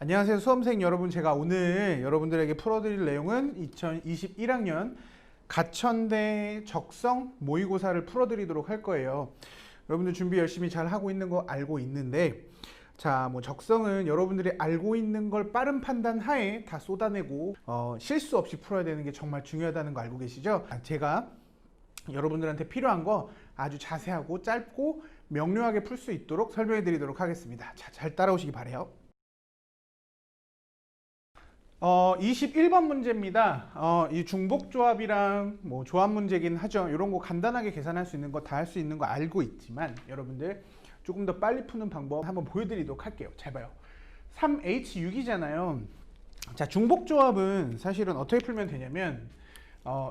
안녕하세요 수험생 여러분, 제가 오늘 여러분들에게 풀어드릴 내용은 2021학년 가천대 적성 모의고사를 풀어드리도록 할 거예요. 여러분들 준비 열심히 잘 하고 있는 거 알고 있는데, 자, 적성은 여러분들이 알고 있는 걸 빠른 판단 하에 다 쏟아내고 실수 없이 풀어야 되는 게 정말 중요하다는 거 알고 계시죠? 제가 여러분들한테 필요한 거 아주 자세하고 짧고 명료하게 풀 수 있도록 설명해 드리도록 하겠습니다. 자, 잘 따라오시기 바래요. 21번 문제입니다. 이 중복조합이랑 조합 문제긴 하죠. 이런 거 간단하게 계산할 수 있는 거, 다 할 수 있는 거 알고 있지만 여러분들 조금 더 빨리 푸는 방법 한번 보여드리도록 할게요. 잘 봐요. 3H6이잖아요. 자, 중복조합은 사실은 어떻게 풀면 되냐면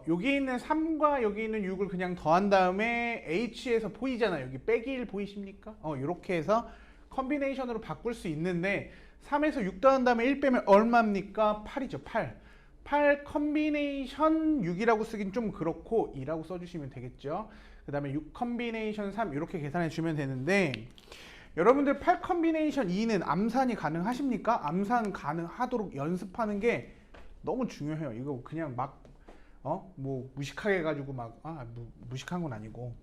여기 있는 3과 여기 있는 6을 그냥 더한 다음에 H에서 보이잖아요. 여기 빼기 1 보이십니까? 이렇게 해서 컨비네이션으로 바꿀 수 있는데, 3에서 6 더한 다음에 1 빼면 얼마입니까? 8이죠. 8 컨비네이션 6이라고 쓰긴 좀 그렇고 2라고 써주시면 되겠죠. 그 다음에 6 컨비네이션 3 이렇게 계산해 주면 되는데, 여러분들 8 컨비네이션 2는 암산이 가능하십니까? 암산 가능하도록 연습하는 게 너무 중요해요. 이거 그냥 막 무식하게 해가지고 무식한 건 아니고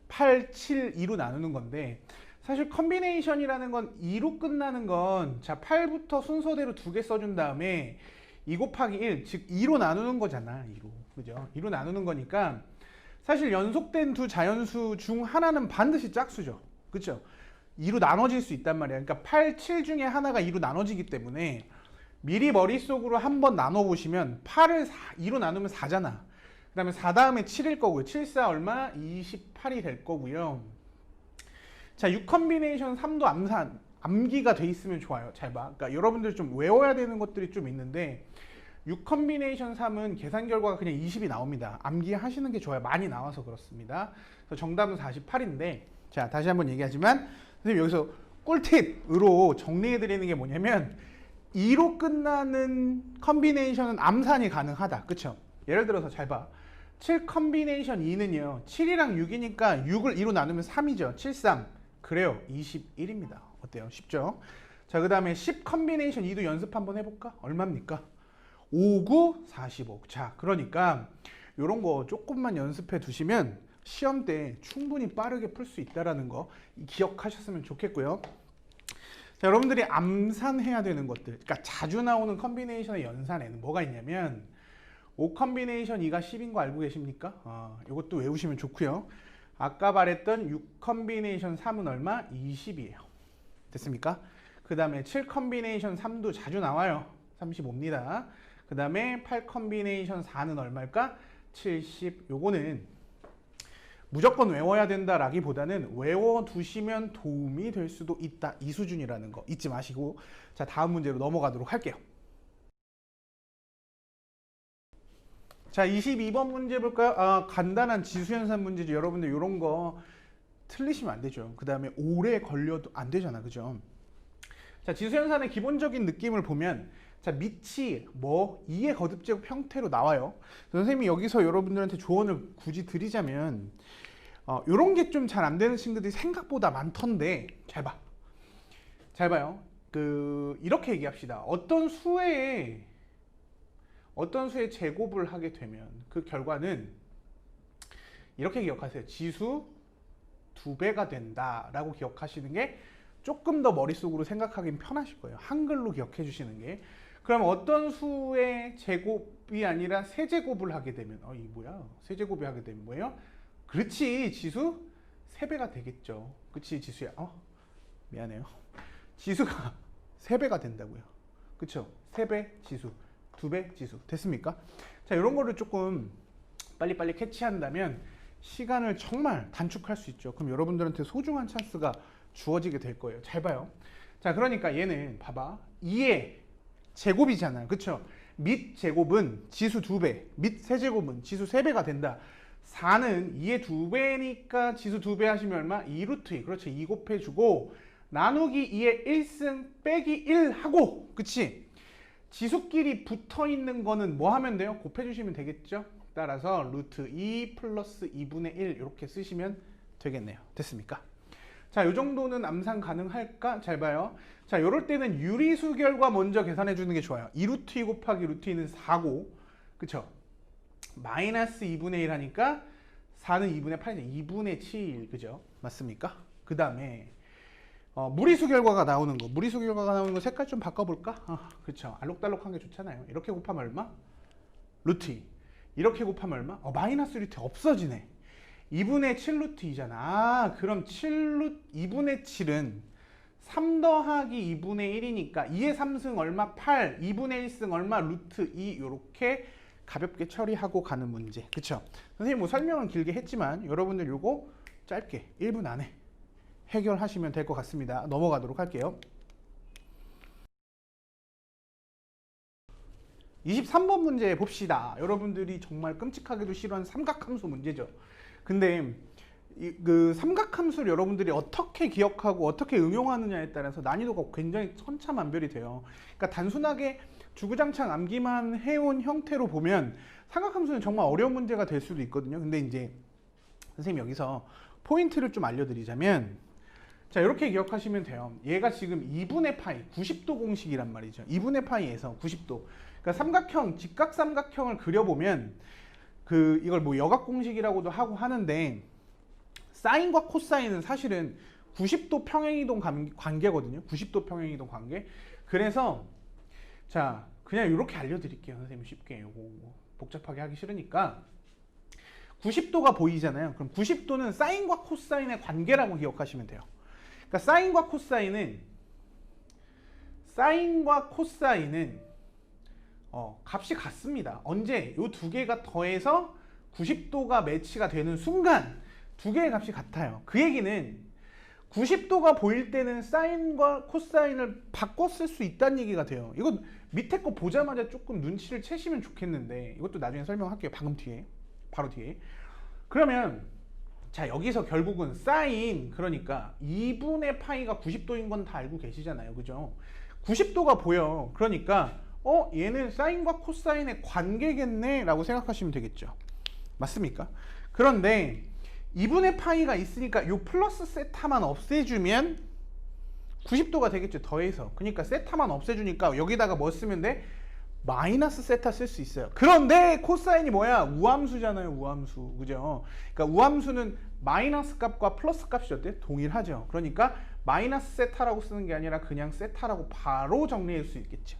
8, 7, 2로 나누는 건데, 사실 컨비네이션이라는 건 2로 끝나는 건, 자, 8부터 순서대로 2개 써준 다음에 2 곱하기 1, 즉 2로 나누는 거잖아. 2로. 그죠? 2로 나누는 거니까 사실 연속된 두 자연수 중 하나는 반드시 짝수죠. 그쵸? 2로 나눠질 수 있단 말이야. 그러니까 8, 7 중에 하나가 2로 나눠지기 때문에 미리 머릿속으로 한번 나눠보시면 8을 2로 나누면 4잖아. 그 다음에 4 다음에 7일 거고요. 7, 4 얼마? 28이 될 거고요. 자, 6 컨비네이션 3도 암기가 돼 있으면 좋아요. 잘 봐. 그러니까 여러분들 좀 외워야 되는 것들이 좀 있는데, 6 컨비네이션 3은 계산 결과가 그냥 20이 나옵니다. 암기하시는 게 좋아요. 많이 나와서 그렇습니다. 그래서 정답은 48인데, 자, 다시 한번 얘기하지만 선생님 여기서 꿀팁으로 정리해 드리는 게 뭐냐면, 2로 끝나는 컨비네이션은 암산이 가능하다. 그쵸? 예를 들어서 잘 봐. 7 컨비네이션 2는요, 7이랑 6이니까 6을 2로 나누면 3이죠. 7, 3. 그래요. 21입니다. 어때요? 쉽죠? 자, 그 다음에 10 컨비네이션 2도 연습 한번 해볼까? 얼마입니까? 5, 9, 45. 자, 그러니까 이런 거 조금만 연습해 두시면 시험 때 충분히 빠르게 풀 수 있다는 거 기억하셨으면 좋겠고요. 자, 여러분들이 암산해야 되는 것들, 그러니까 자주 나오는 컨비네이션의 연산에는 뭐가 있냐면, 5 컨비네이션 2가 10인 거 알고 계십니까? 이것도 외우시면 좋고요. 아까 말했던 6 컨비네이션 3은 얼마? 20이에요. 됐습니까? 그 다음에 7 컨비네이션 3도 자주 나와요. 35입니다. 그 다음에 8 컨비네이션 4는 얼마일까? 70. 요거는 무조건 외워야 된다라기보다는 외워두시면 도움이 될 수도 있다. 이 수준이라는 거 잊지 마시고, 자, 다음 문제로 넘어가도록 할게요. 자, 22번 문제 볼까요? 간단한 지수연산 문제죠. 여러분들 이런 거 틀리시면 안 되죠. 그 다음에 오래 걸려도 안 되잖아. 그죠? 자, 지수연산의 기본적인 느낌을 보면, 자, 밑이 2의 거듭제곱 형태로 나와요. 선생님이 여기서 여러분들한테 조언을 굳이 드리자면, 이런 게 좀 잘 안 되는 친구들이 생각보다 많던데, 잘 봐. 잘 봐요. 이렇게 얘기합시다. 어떤 수의 제곱을 하게 되면 그 결과는 이렇게 기억하세요. 지수 2배가 된다라고 기억하시는 게 조금 더 머릿속으로 생각하긴 편하실 거예요. 한글로 기억해 주시는 게. 그럼 어떤 수의 제곱이 아니라 세제곱을 하게 되면, 이 뭐야? 세제곱이 하게 되면 뭐예요? 그렇지, 지수 3배가 되겠죠. 그치, 지수야. 미안해요. 지수가 3배가 된다고요. 그쵸? 3배 지수, 2배 지수. 됐습니까? 자, 이런 거를 조금 빨리빨리 캐치한다면 시간을 정말 단축할 수 있죠. 그럼 여러분들한테 소중한 찬스가 주어지게 될 거예요. 잘 봐요. 자, 그러니까 얘는 봐봐. 2의 제곱이잖아요. 그쵸? 밑 제곱은 지수 2배, 밑 세제곱은 지수 3배가 된다. 4는 2의 2배니까 지수 2배 하시면 얼마? 2루트 2. 그렇죠. 2 곱해주고 나누기 2의 1승 빼기 1 하고, 그치? 지수끼리 붙어있는 거는 뭐 하면 돼요? 곱해주시면 되겠죠? 따라서 루트 2 플러스 2분의 1 이렇게 쓰시면 되겠네요. 됐습니까? 자, 요 정도는 암산 가능할까? 잘 봐요. 자, 요럴 때는 유리수 결과 먼저 계산해 주는 게 좋아요. 2루트 2 곱하기 루트 2는 4고, 그쵸? 마이너스 2분의 1 하니까 4는 2분의 8이죠. 2분의 7, 그죠? 맞습니까? 그 다음에 무리수 결과가 나오는 거. 무리수 결과가 나오는 거 색깔 좀 바꿔볼까? 그쵸. 알록달록한 게 좋잖아요. 이렇게 곱하면 얼마? 루트 2. 이렇게 곱하면 얼마? 마이너스 루트 없어지네. 2분의 7 루트 2잖아. 그럼 2분의 7은 3 더하기 2분의 1이니까 2의 3승 얼마? 8. 2분의 1승 얼마? 루트 2. 요렇게 가볍게 처리하고 가는 문제. 그쵸? 선생님 뭐 설명은 길게 했지만 여러분들 요거 짧게 1분 안에 해결하시면 될 것 같습니다. 넘어가도록 할게요. 23번 문제 봅시다. 여러분들이 정말 끔찍하게도 싫어하는 삼각함수 문제죠. 근데 그 삼각함수를 여러분들이 어떻게 기억하고 어떻게 응용하느냐에 따라서 난이도가 굉장히 천차만별이 돼요. 그러니까 단순하게 주구장창 암기만 해온 형태로 보면 삼각함수는 정말 어려운 문제가 될 수도 있거든요. 근데 이제 선생님 여기서 포인트를 좀 알려드리자면, 자, 이렇게 기억하시면 돼요. 얘가 지금 2분의 파이, 90도 공식이란 말이죠. 2분의 파이에서 90도. 그러니까 삼각형, 직각삼각형을 그려보면 이걸 뭐 여각 공식이라고도 하고 하는데, 사인과 코사인은 사실은 90도 평행이동 관계거든요. 90도 평행이동 관계. 그래서 자, 그냥 이렇게 알려드릴게요. 선생님 쉽게. 요거 복잡하게 하기 싫으니까 90도가 보이잖아요. 그럼 90도는 사인과 코사인의 관계라고 기억하시면 돼요. 그러니까 사인과 코사인은 값이 같습니다. 언제? 요 두 개가 더해서 90도가 매치가 되는 순간 두 개의 값이 같아요. 그 얘기는 90도가 보일 때는 사인과 코사인을 바꿔 쓸 수 있다는 얘기가 돼요. 이건 밑에 거 보자마자 조금 눈치를 채시면 좋겠는데 이것도 나중에 설명할게요. 방금 뒤에. 바로 뒤에. 그러면 자, 여기서 결국은 사인, 그러니까 2분의 파이가 90도인 건 다 알고 계시잖아요. 그죠? 90도가 보여. 그러니까 얘는 사인과 코사인의 관계겠네 라고 생각하시면 되겠죠. 맞습니까? 그런데 2분의 파이가 있으니까 요 플러스 세타만 없애주면 90도가 되겠죠. 더해서. 그러니까 세타만 없애주니까 여기다가 뭐 쓰면 돼? 마이너스 세타 쓸 수 있어요. 그런데 코사인이 뭐야? 우함수잖아요. 우함수. 그죠? 그러니까 우함수는 마이너스 값과 플러스 값이 어때? 동일하죠. 그러니까 마이너스 세타라고 쓰는 게 아니라 그냥 세타라고 바로 정리할 수 있겠죠.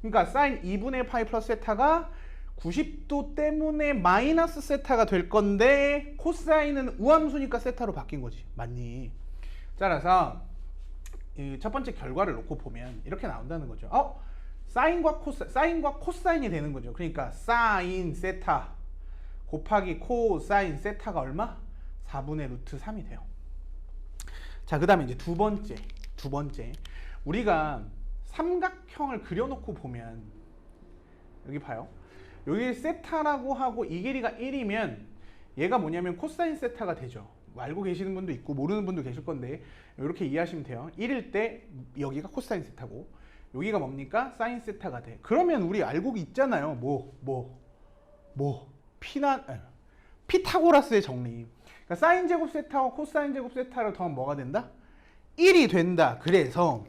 그러니까 사인 2분의 파이 플러스 세타가 90도 때문에 마이너스 세타가 될 건데 코사인은 우함수니까 세타로 바뀐 거지. 맞니? 따라서 첫 번째 결과를 놓고 보면 이렇게 나온다는 거죠. 사인과 코사인이 되는 거죠. 그러니까 사인 세타 곱하기 코사인 세타가 얼마? 4분의 루트 3이 돼요. 자, 그 다음에 이제 두 번째 우리가 삼각형을 그려놓고 보면 여기 봐요. 여기 세타라고 하고 이 길이가 1이면 얘가 뭐냐면 코사인 세타가 되죠. 알고 계시는 분도 있고 모르는 분도 계실 건데 이렇게 이해하시면 돼요. 1일 때 여기가 코사인 세타고 여기가 뭡니까? 사인 세타가 돼. 그러면 우리 알고 있잖아요. 피타고라스의 정리. 그러니까 사인 제곱 세타와 코사인 제곱 세타를 더하면 뭐가 된다? 1이 된다. 그래서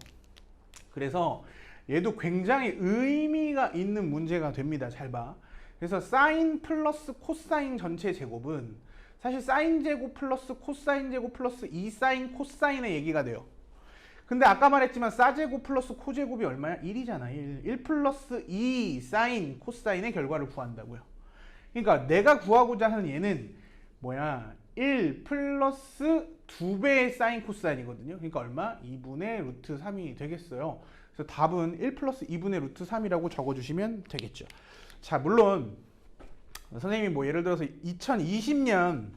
얘도 굉장히 의미가 있는 문제가 됩니다. 잘 봐. 그래서 사인 플러스 코사인 전체 제곱은 사실 사인 제곱 플러스 코사인 제곱 플러스 2사인 코사인의 얘기가 돼요. 근데 아까 말했지만 사제곱 플러스 코제곱이 얼마야? 1이잖아. 1 플러스 2 사인 코사인의 결과를 구한다고요. 그러니까 내가 구하고자 하는 얘는 뭐야? 1 플러스 2배의 사인 코사인이거든요. 그러니까 얼마? 2분의 루트 3이 되겠어요. 그래서 답은 1 플러스 2분의 루트 3이라고 적어주시면 되겠죠. 자, 물론 선생님이 뭐 예를 들어서 2020년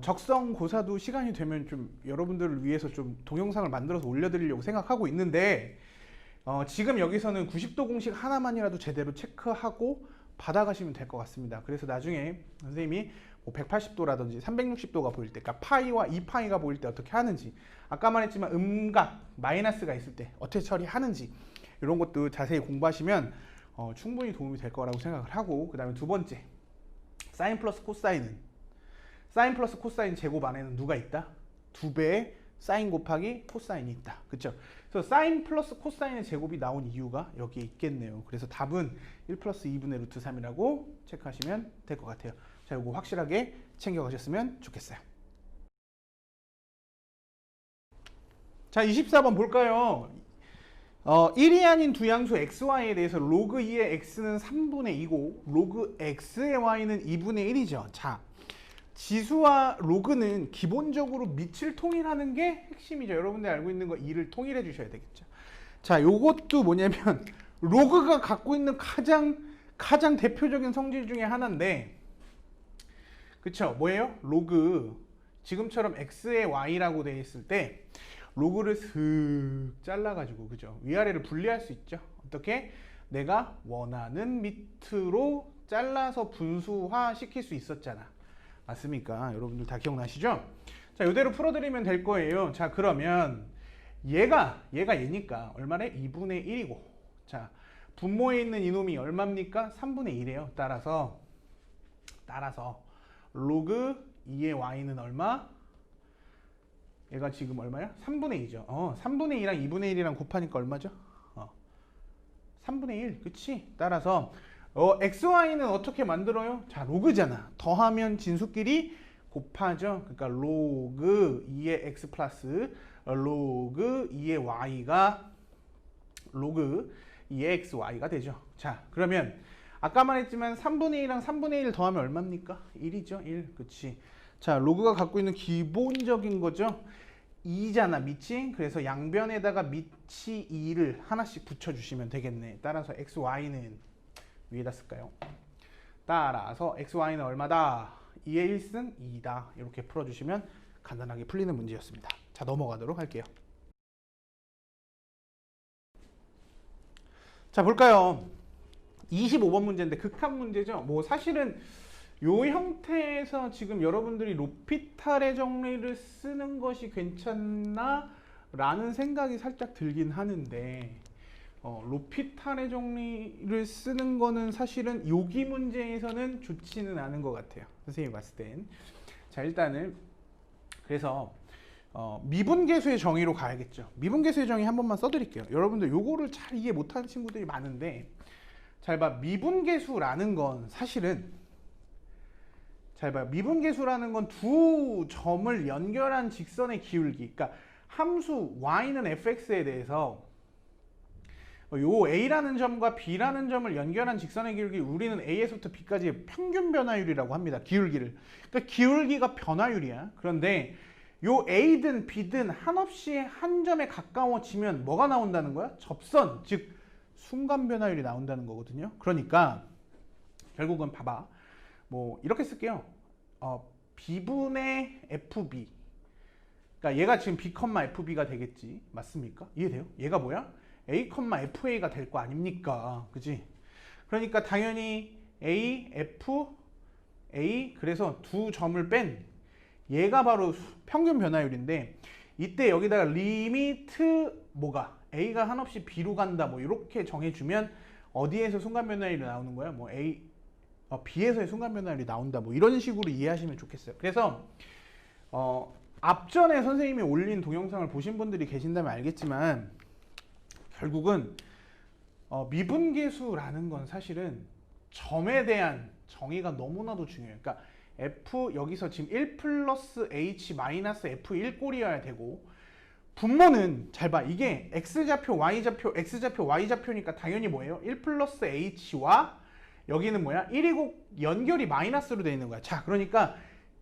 적성고사도 시간이 되면 좀 여러분들을 위해서 좀 동영상을 만들어서 올려드리려고 생각하고 있는데 지금 여기서는 90도 공식 하나만이라도 제대로 체크하고 받아가시면 될 것 같습니다. 그래서 나중에 선생님이 뭐 180도라든지 360도가 보일 때, 그러니까 파이와 2파이가 보일 때 어떻게 하는지, 아까 말했지만 음각, 마이너스가 있을 때 어떻게 처리하는지 이런 것도 자세히 공부하시면 충분히 도움이 될 거라고 생각을 하고, 그 다음에 두 번째, 사인 플러스 코사인은 사인 플러스 코사인 제곱 안에는 누가 있다? 2배의 사인 곱하기 코사인이 있다. 그쵸? 그래서 사인 플러스 코사인의 제곱이 나온 이유가 여기에 있겠네요. 그래서 답은 1 플러스 2분의 루트 3이라고 체크하시면 될 것 같아요. 자, 이거 확실하게 챙겨가셨으면 좋겠어요. 자, 24번 볼까요? 1이 아닌 두 양수 xy에 대해서 로그 2의 x는 3분의 2고 로그 x의 y는 2분의 1이죠. 자, 지수와 로그는 기본적으로 밑을 통일하는 게 핵심이죠. 여러분들 알고 있는 거 2를 통일해 주셔야 되겠죠. 자, 요것도 뭐냐면 로그가 갖고 있는 가장 대표적인 성질 중에 하나인데, 그쵸? 뭐예요? 로그. 지금처럼 x의 y라고 되어 있을 때 로그를 슥 잘라가지고, 그죠? 위아래를 분리할 수 있죠. 어떻게? 내가 원하는 밑으로 잘라서 분수화 시킬 수 있었잖아. 맞습니까? 여러분들 다 기억나시죠? 자, 이대로 풀어드리면 될 거예요. 자, 그러면 얘니까 얼마래? 2분의 1이고, 자, 분모에 있는 이놈이 얼마입니까? 3분의 1이에요. 따라서 로그 2의 y는 얼마? 얘가 지금 얼마야? 3분의 2죠. 3분의 2랑 2분의 1이랑 곱하니까 얼마죠? 3분의 1. 그치? 따라서 xy는 어떻게 만들어요? 자, 로그잖아. 더하면 진수끼리 곱하죠. 그러니까 로그 2의 x 플러스 로그 2의 y가 로그 2의 xy가 되죠. 자, 그러면 아까 말했지만 3분의 1이랑 3분의 1 더하면 얼마입니까? 1이죠. 1. 그치? 자, 로그가 갖고 있는 기본적인 거죠. 2잖아, 밑이. 그래서 양변에다가 밑이 2를 하나씩 붙여주시면 되겠네. 따라서 xy는 위에다 쓸까요? 따라서 xy는 얼마다? 2의 1승 2다. 이렇게 풀어주시면 간단하게 풀리는 문제였습니다. 자, 넘어가도록 할게요. 자, 볼까요? 25번 문제인데 극한 문제죠. 뭐 사실은 요 형태에서 지금 여러분들이 로피탈의 정리를 쓰는 것이 괜찮나? 라는 생각이 살짝 들긴 하는데, 로피탈의 정리를 쓰는 거는 사실은 여기 문제에서는 좋지는 않은 것 같아요. 선생님이 봤을 땐. 자, 일단은 그래서 미분계수의 정의로 가야겠죠. 미분계수의 정의 한 번만 써드릴게요. 여러분들 요거를 잘 이해 못하는 친구들이 많은데, 잘 봐. 미분계수라는 건 사실은 잘 봐요. 미분계수라는 건 두 점을 연결한 직선의 기울기. 그러니까 함수 y는 fx에 대해서 요 a라는 점과 b라는 점을 연결한 직선의 기울기, 우리는 a에서부터 b까지의 평균 변화율이라고 합니다. 기울기를. 그러니까 기울기가 변화율이야. 그런데 요 a든 b든 한없이 한 점에 가까워지면 뭐가 나온다는 거야? 접선, 즉 순간 변화율이 나온다는 거거든요. 그러니까 결국은 봐봐. 뭐 이렇게 쓸게요. b분의 fb. 그러니까 얘가 지금 b, fb가 되겠지. 맞습니까? 이해돼요? 얘가 뭐야? a, fa가 될 거 아닙니까? 그지? 그러니까 당연히 a, f, a, 그래서 두 점을 뺀 얘가 바로 평균 변화율인데, 이때 여기다가 리미트 뭐가? a가 한없이 b로 간다. 뭐 이렇게 정해주면 어디에서 순간 변화율이 나오는 거야? 뭐 b에서의 순간 변화율이 나온다. 뭐 이런 식으로 이해하시면 좋겠어요. 그래서 앞전에 선생님이 올린 동영상을 보신 분들이 계신다면 알겠지만, 결국은 미분계수라는 건 사실은 점에 대한 정의가 너무나도 중요해요. 그러니까 f 여기서 지금 1 플러스 h 마이너스 f1 꼴이어야 되고, 분모는 잘 봐. 이게 x좌표, y좌표, x좌표, y좌표니까 당연히 뭐예요? 1 플러스 h와 여기는 뭐야? 1이고 연결이 마이너스로 되어 있는 거야. 자, 그러니까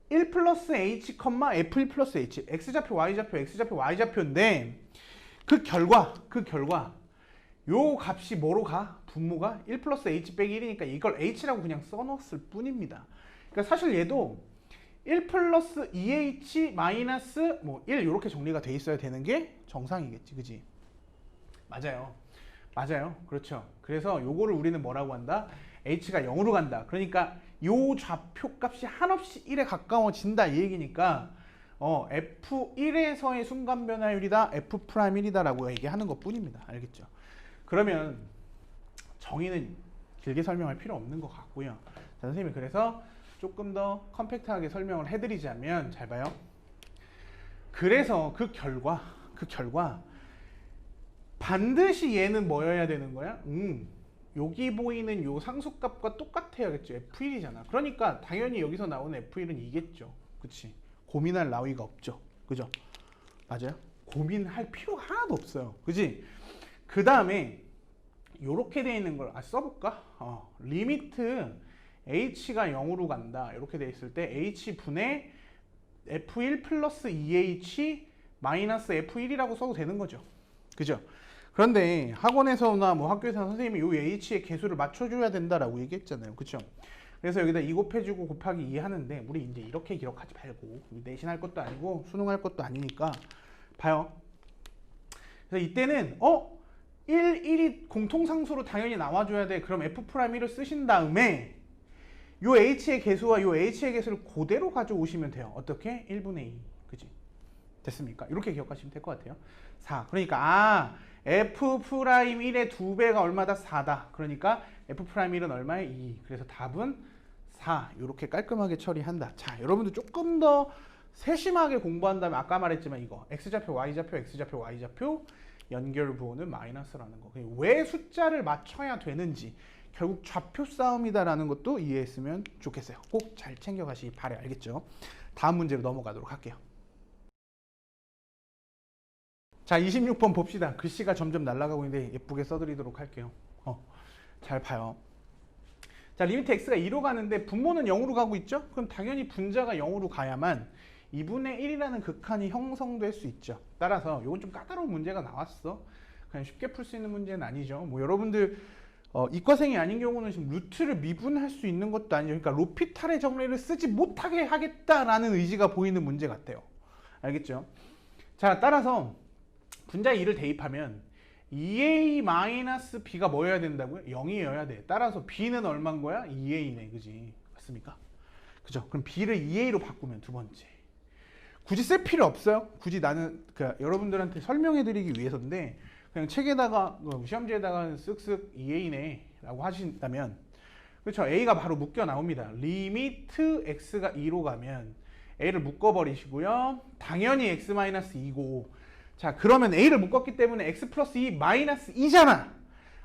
1 플러스 h, f1 플러스 h, x좌표, y좌표, x좌표, y좌표인데 그 결과 요 값이 뭐로 가? 분모가 1 플러스 h 빼기 1이니까 이걸 h라고 그냥 써놓았을 뿐입니다. 그러니까 사실 얘도 1 플러스 2h 마이너스 뭐 1 이렇게 정리가 돼 있어야 되는 게 정상이겠지. 그지? 맞아요. 그렇죠. 그래서 요거를 우리는 뭐라고 한다? h가 0으로 간다. 그러니까 요 좌표 값이 한없이 1에 가까워진다 이 얘기니까 f1에서의 순간 변화율이다, f'1이다 라고 얘기하는 것 뿐입니다. 알겠죠? 그러면 정의는 길게 설명할 필요 없는 것 같고요. 자, 선생님이 그래서 조금 더 컴팩트하게 설명을 해드리자면, 잘 봐요. 그래서 그 결과 반드시 얘는 뭐여야 되는 거야? 여기 보이는 요 상수값과 똑같아야겠죠. F1이잖아. 그러니까 당연히 여기서 나오는 F1은 이겠죠. 그치? 고민할 나위가 없죠. 그죠? 맞아요? 고민할 필요가 하나도 없어요. 그지? 그 다음에 요렇게 돼 있는 걸 써볼까? 리미트 h가 0으로 간다. 이렇게 돼 있을 때 h분의 f1 플러스 2h 마이너스 f1이라고 써도 되는 거죠. 그죠? 그런데 학원에서나 뭐 학교에서 선생님이 요 h의 개수를 맞춰줘야 된다라고 얘기했잖아요. 그쵸? 그래서 여기다 2 곱해주고 곱하기 2 하는데 우리 이제 이렇게 기록하지 말고 내신 할 것도 아니고 수능 할 것도 아니니까 봐요. 그래서 이때는 1, 1이 공통상수로 당연히 나와줘야 돼. 그럼 f'1을 쓰신 다음에 요 h의 개수와 요 h의 개수를 그대로 가져오시면 돼요. 어떻게? 1분의 2. 그지? 됐습니까? 이렇게 기억하시면 될 것 같아요. 4. 그러니까 f'1의 2배가 얼마다? 4다. 그러니까 f'1은 얼마에? 2. 그래서 답은 4. 이렇게 깔끔하게 처리한다. 자, 여러분들 조금 더 세심하게 공부한다면 아까 말했지만 이거 x좌표, y좌표, x좌표, y좌표 연결 부호는 마이너스라는 거. 왜 숫자를 맞춰야 되는지 결국 좌표 싸움이다라는 것도 이해했으면 좋겠어요. 꼭 잘 챙겨가시기 바라요. 알겠죠? 다음 문제로 넘어가도록 할게요. 자, 26번 봅시다. 글씨가 점점 날아가고 있는데 예쁘게 써드리도록 할게요. 잘 봐요. 자, 리미트 x가 2로 가는데 분모는 0으로 가고 있죠? 그럼 당연히 분자가 0으로 가야만 2분의 1이라는 극한이 형성될 수 있죠. 따라서 이건 좀 까다로운 문제가 나왔어. 그냥 쉽게 풀 수 있는 문제는 아니죠. 뭐 여러분들 이과생이 아닌 경우는 지금 루트를 미분할 수 있는 것도 아니죠. 그러니까 로피탈의 정리를 쓰지 못하게 하겠다라는 의지가 보이는 문제 같아요. 알겠죠? 자, 따라서 분자에 2를 대입하면 2a-b가 뭐여야 된다고요? 0이어야 돼. 따라서 b는 얼마인 거야? 2a네. 그지? 맞습니까? 그죠? 그럼 b를 2a로 바꾸면 두 번째. 굳이 쓸 필요 없어요. 굳이 나는 여러분들한테 설명해 드리기 위해서인데 그냥 책에다가 시험지에다가 쓱쓱 2a네 라고 하신다면 그렇죠. a가 바로 묶여 나옵니다. 리미트 x가 2로 가면 a를 묶어 버리시고요. 당연히 x-2고 자, 그러면 a를 묶었기 때문에 x 플러스 2 마이너스 2잖아.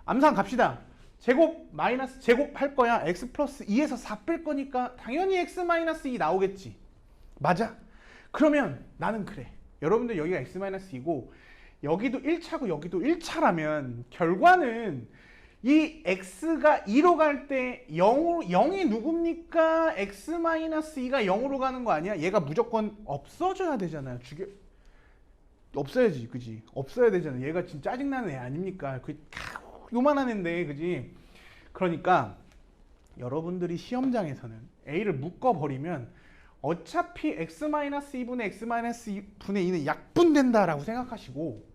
암산 갑시다. 제곱 마이너스 제곱 할 거야. x 플러스 2에서 4 뺄 거니까 당연히 x 마이너스 2 나오겠지. 맞아. 그러면 나는 그래. 여러분들 여기가 x 마이너스 2고 여기도 1차고 여기도 1차라면 결과는 이 x가 2로 갈 때 0이 누굽니까? x 마이너스 2가 0으로 가는 거 아니야? 얘가 무조건 없어져야 되잖아요. 없어야지, 그지? 없어야 되잖아. 얘가 진짜 짜증나는 애 아닙니까? 요만한 애인데, 그지? 그러니까 여러분들이 시험장에서는 a를 묶어버리면 어차피 x-2분의 x-2분의 2는 약분된다라고 생각하시고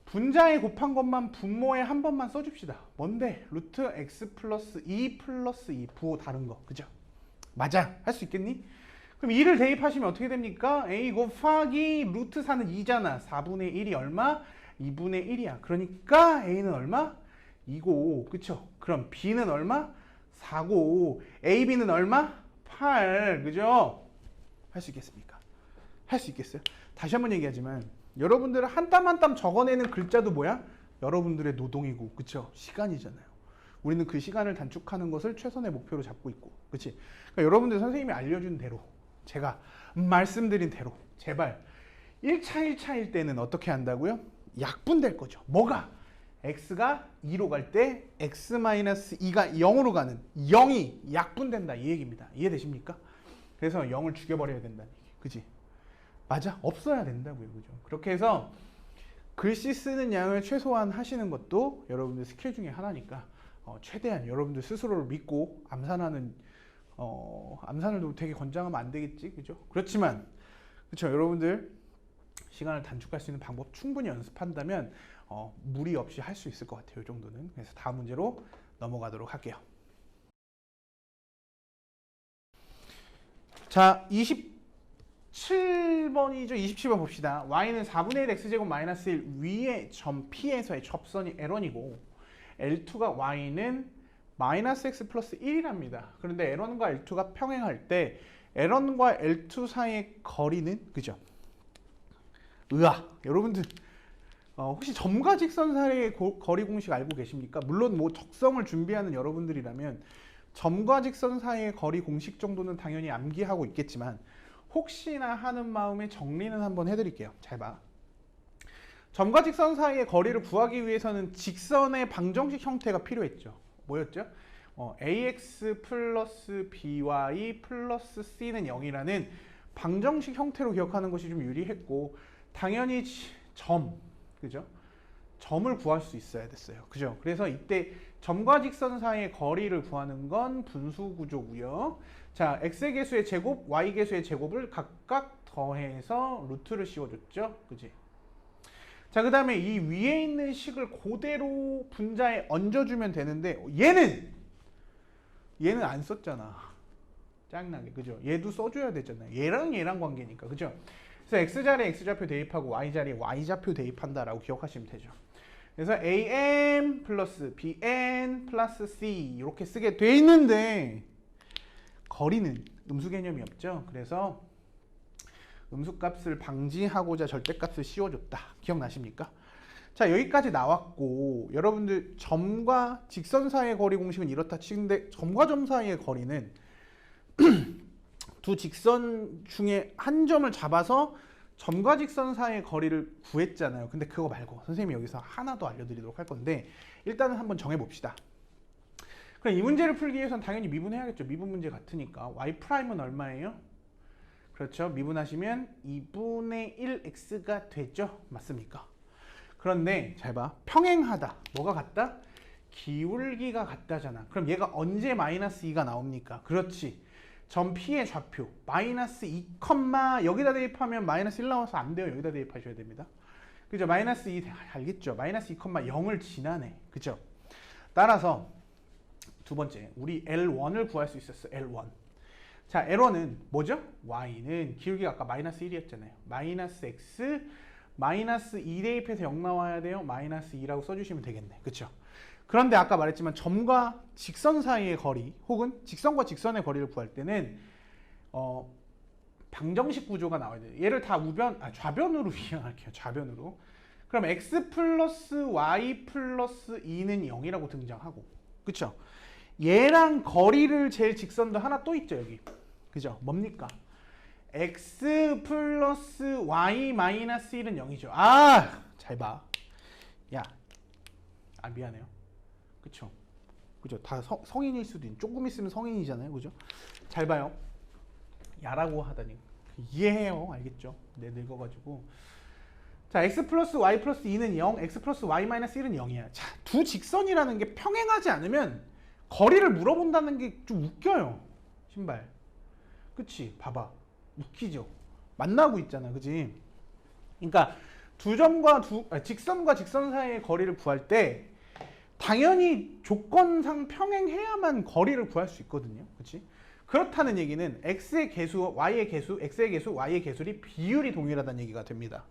분자에 곱한 것만 분모에 한 번만 써줍시다. 뭔데? 루트 x 플러스 2 플러스 2 부호 다른 거, 그죠? 맞아. 할 수 있겠니? 그럼 2를 대입하시면 어떻게 됩니까? a 곱하기 루트 4는 2잖아. 4분의 1이 얼마? 2분의 1이야. 그러니까 a는 얼마? 2고, 그쵸? 그럼 b는 얼마? 4고, ab는 얼마? 8, 그죠? 할 수 있겠습니까? 할 수 있겠어요? 다시 한번 얘기하지만 여러분들은 한 땀 한 땀 적어내는 글자도 뭐야? 여러분들의 노동이고, 그쵸? 시간이잖아요. 우리는 그 시간을 단축하는 것을 최선의 목표로 잡고 있고, 그치? 그러니까 여러분들 선생님이 알려준 대로 제가 말씀드린 대로 제발 1차 1차일 때는 어떻게 한다고요? 약분될 거죠. 뭐가? x가 2로 갈 때 x-2가 0으로 가는 0이 약분된다 이 얘기입니다. 이해되십니까? 그래서 0을 죽여버려야 된다는 얘기. 그지? 맞아. 없어야 된다고요. 그죠? 그렇게 해서 글씨 쓰는 양을 최소한 하시는 것도 여러분들 스킬 중에 하나니까 최대한 여러분들 스스로를 믿고 암산을 되게 권장하면 안 되겠지. 그죠? 그렇지만 그렇죠. 여러분들 시간을 단축할 수 있는 방법 충분히 연습한다면 무리 없이 할 수 있을 것 같아요. 이 정도는. 그래서 다음 문제로 넘어가도록 할게요. 자, 27번이죠. 27번 봅시다. y는 4분의 1 x제곱 마이너스 1 위의 점 P에서의 접선이 L1이고 L2가 y는 마이너스 x 플러스 1이랍니다. 그런데 L1과 L2가 평행할 때 L1과 L2 사이의 거리는 그죠? 으아. 여러분들 혹시 점과 직선 사이의 거리 공식 알고 계십니까? 물론 뭐 적성을 준비하는 여러분들이라면 점과 직선 사이의 거리 공식 정도는 당연히 암기하고 있겠지만 혹시나 하는 마음에 정리는 한번 해드릴게요. 잘 봐. 점과 직선 사이의 거리를 구하기 위해서는 직선의 방정식 형태가 필요했죠. 뭐였죠? ax 플러스 by 플러스 c는 0이라는 방정식 형태로 기억하는 것이 좀 유리했고 당연히 그죠? 점을 구할 수 있어야 됐어요. 그죠? 그래서 이때 점과 직선 사이의 거리를 구하는 건 분수 구조고요. 자, x의 개수의 제곱, y 개수의 제곱을 각각 더해서 루트를 씌워줬죠. 그지? 자, 그 다음에 이 위에 있는 식을 그대로 분자에 얹어주면 되는데 얘는 안 썼잖아. 짱나게. 그죠? 얘도 써줘야 되잖아요. 얘랑 관계니까. 그죠? 그래서 x자리에 x좌표 대입하고 y자리에 y좌표 대입한다라고 기억하시면 되죠. 그래서 am 플러스 bn 플러스 c 이렇게 쓰게 돼 있는데 거리는 음수 개념이 없죠. 그래서 음수값을 방지하고자 절대값을 씌워줬다. 기억나십니까? 자, 여기까지 나왔고 여러분들 점과 직선 사이의 거리 공식은 이렇다 치는데 점과 점 사이의 거리는 두 직선 중에 한 점을 잡아서 점과 직선 사이의 거리를 구했잖아요. 근데 그거 말고 선생님이 여기서 하나 더 알려드리도록 할 건데 일단은 한번 정해봅시다. 그럼 이 문제를 풀기 위해서는 당연히 미분해야겠죠. 미분 문제 같으니까 y'은 얼마예요? 그렇죠. 미분하시면 2분의 1x가 되죠. 맞습니까? 그런데 잘 봐. 평행하다. 뭐가 같다? 기울기가 같다잖아. 그럼 얘가 언제 마이너스 2가 나옵니까? 그렇지. 점 P의 좌표 마이너스 2, 여기다 대입하면 마이너스 1 나와서 안 돼요. 여기다 대입하셔야 됩니다. 그죠? 마이너스 2 알겠죠? 마이너스 2, 0을 지나네. 그죠? 따라서 두 번째 우리 L1을 구할 수 있었어. L1. 자, L1은 뭐죠? Y는 기울기가 아까 마이너스 1이었잖아요. 마이너스 X 마이너스 2 대입해서 0 나와야 돼요. 마이너스 2라고 써주시면 되겠네. 그쵸? 그런데 아까 말했지만 점과 직선 사이의 거리 혹은 직선과 직선의 거리를 구할 때는 방정식 구조가 나와야 돼요. 얘를 다 좌변으로 이용할게요. 좌변으로. 그럼 x 플러스 y 플러스 2는 0이라고 등장하고 그쵸? 얘랑 거리를 잴 직선도 하나 또 있죠. 여기. 그죠? 뭡니까? x 플러스 y 마이너스 1은 0이죠. 잘 봐. 야, 미안해요. 그쵸? 그죠? 다 성인일 수도 조금 있으면 성인이잖아요. 그죠? 잘 봐요. 야라고 하다니. 이해해요. 알겠죠? 네, 늙어가지고. 자, x 플러스 y 플러스 2는 0, x 플러스 y 마이너스 1은 0이야. 자, 두 직선이라는 게 평행하지 않으면 거리를 물어본다는 게 좀 웃겨요. 신발. 그치? 봐봐. 웃기죠? 만나고 있잖아. 그치? 그러니까 직선과 직선 사이의 거리를 구할 때 당연히 조건상 평행해야만 거리를 구할 수 있거든요. 그치? 그렇다는 얘기는 x의 개수, y의 개수, x의 개수, y의 개수리 비율이 동일하다는 얘기가 됩니다.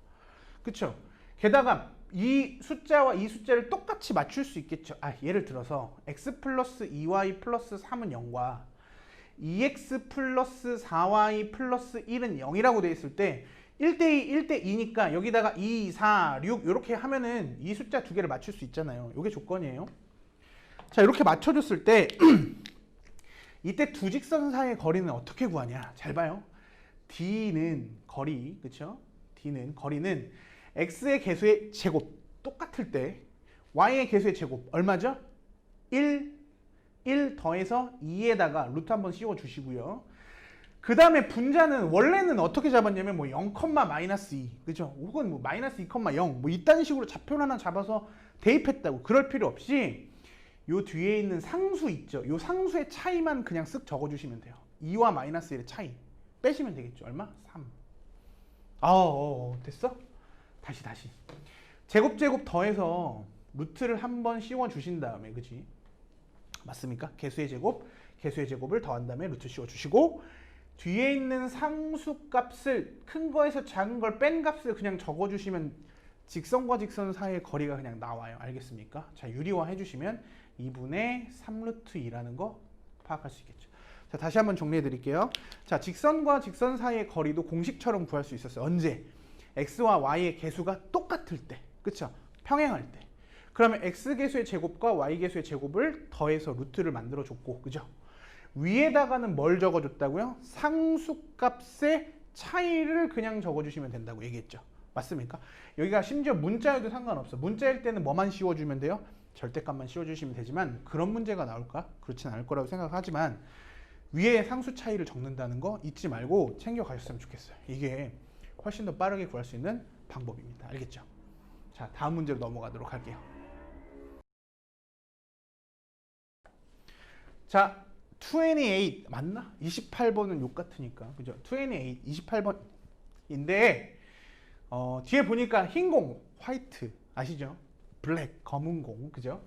그쵸? 게다가 이 숫자와 이 숫자를 똑같이 맞출 수 있겠죠. 예를 들어서 x 플러스 2y 플러스 3은 0과 2x 플러스 4y 플러스 1은 0이라고 되어 있을 때 1대2, 1대2니까 여기다가 2, 4, 6 이렇게 하면은 이 숫자 두 개를 맞출 수 있잖아요. 이게 조건이에요. 자, 이렇게 맞춰줬을 때 이때 두 직선 사이의 거리는 어떻게 구하냐? 잘 봐요. D는 거리, 그쵸? D는 거리는 x의 개수의 제곱 똑같을 때 y의 개수의 제곱 얼마죠? 1 더해서 2에다가 루트 한번 씌워 주시고요. 그 다음에 분자는 원래는 어떻게 잡았냐면 뭐 0, 마이너스 2 그죠? 혹은 뭐 마이너스 2, 0 뭐 이딴 식으로 좌표를 하나 잡아서 대입했다고. 그럴 필요 없이 요 뒤에 있는 상수 있죠? 요 상수의 차이만 그냥 쓱 적어주시면 돼요. 2와 마이너스 1의 차이 빼시면 되겠죠. 얼마? 3. 됐어? 다시 제곱 더해서 루트를 한번 씌워 주신 다음에 그지? 맞습니까? 개수의 제곱을 더한 다음에 루트 씌워 주시고 뒤에 있는 상수 값을 큰 거에서 작은 걸 뺀 값을 그냥 적어 주시면 직선과 직선 사이의 거리가 그냥 나와요. 알겠습니까? 자, 유리화 해주시면 2분의 3루트 2라는 거 파악할 수 있겠죠. 자, 다시 한번 정리해 드릴게요. 자, 직선과 직선 사이의 거리도 공식처럼 구할 수 있었어요. 언제? x와 y의 개수가 똑같을 때, 그쵸? 평행할 때. 그러면 x 개수의 제곱과 y 개수의 제곱을 더해서 루트를 만들어 줬고, 그죠? 위에다가는 뭘 적어줬다고요? 상수값의 차이를 그냥 적어주시면 된다고 얘기했죠. 맞습니까? 여기가 심지어 문자여도 상관없어. 문자일 때는 뭐만 씌워주면 돼요? 절대값만 씌워주시면 되지만 그런 문제가 나올까? 그렇진 않을 거라고 생각하지만 위에 상수 차이를 적는다는 거 잊지 말고 챙겨가셨으면 좋겠어요. 이게 훨씬 더 빠르게 구할 수 있는 방법입니다. 알겠죠? 자, 다음 문제로 넘어가도록 할게요. 자, 28 맞나? 28번은 욕 같으니까 그죠? 28 28번인데 뒤에 보니까 흰 공 화이트 아시죠? 블랙 검은 공 그죠?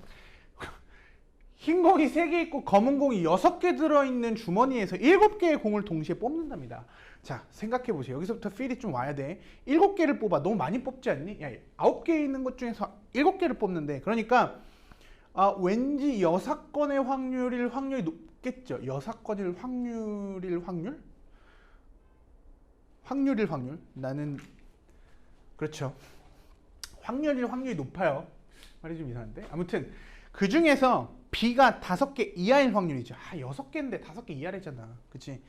흰 공이 3개 있고 검은 공이 6개 들어있는 주머니에서 7개의 공을 동시에 뽑는답니다. 자, 생각해 보세요. 여기서부터 필이 좀 와야 돼. 7개를 뽑아. 너무 많이 뽑지 않니? 야, 9개 있는 것 중에서 7개를 뽑는데 그러니까 왠지 6건의 확률이 높겠죠. 6건일 확률? 나는 그렇죠. 확률이 높아요. 말이 좀 이상한데. 아무튼 그 중에서 B가 5개 이하일 확률이죠. 6개인데 5개 이하래잖아. 그치?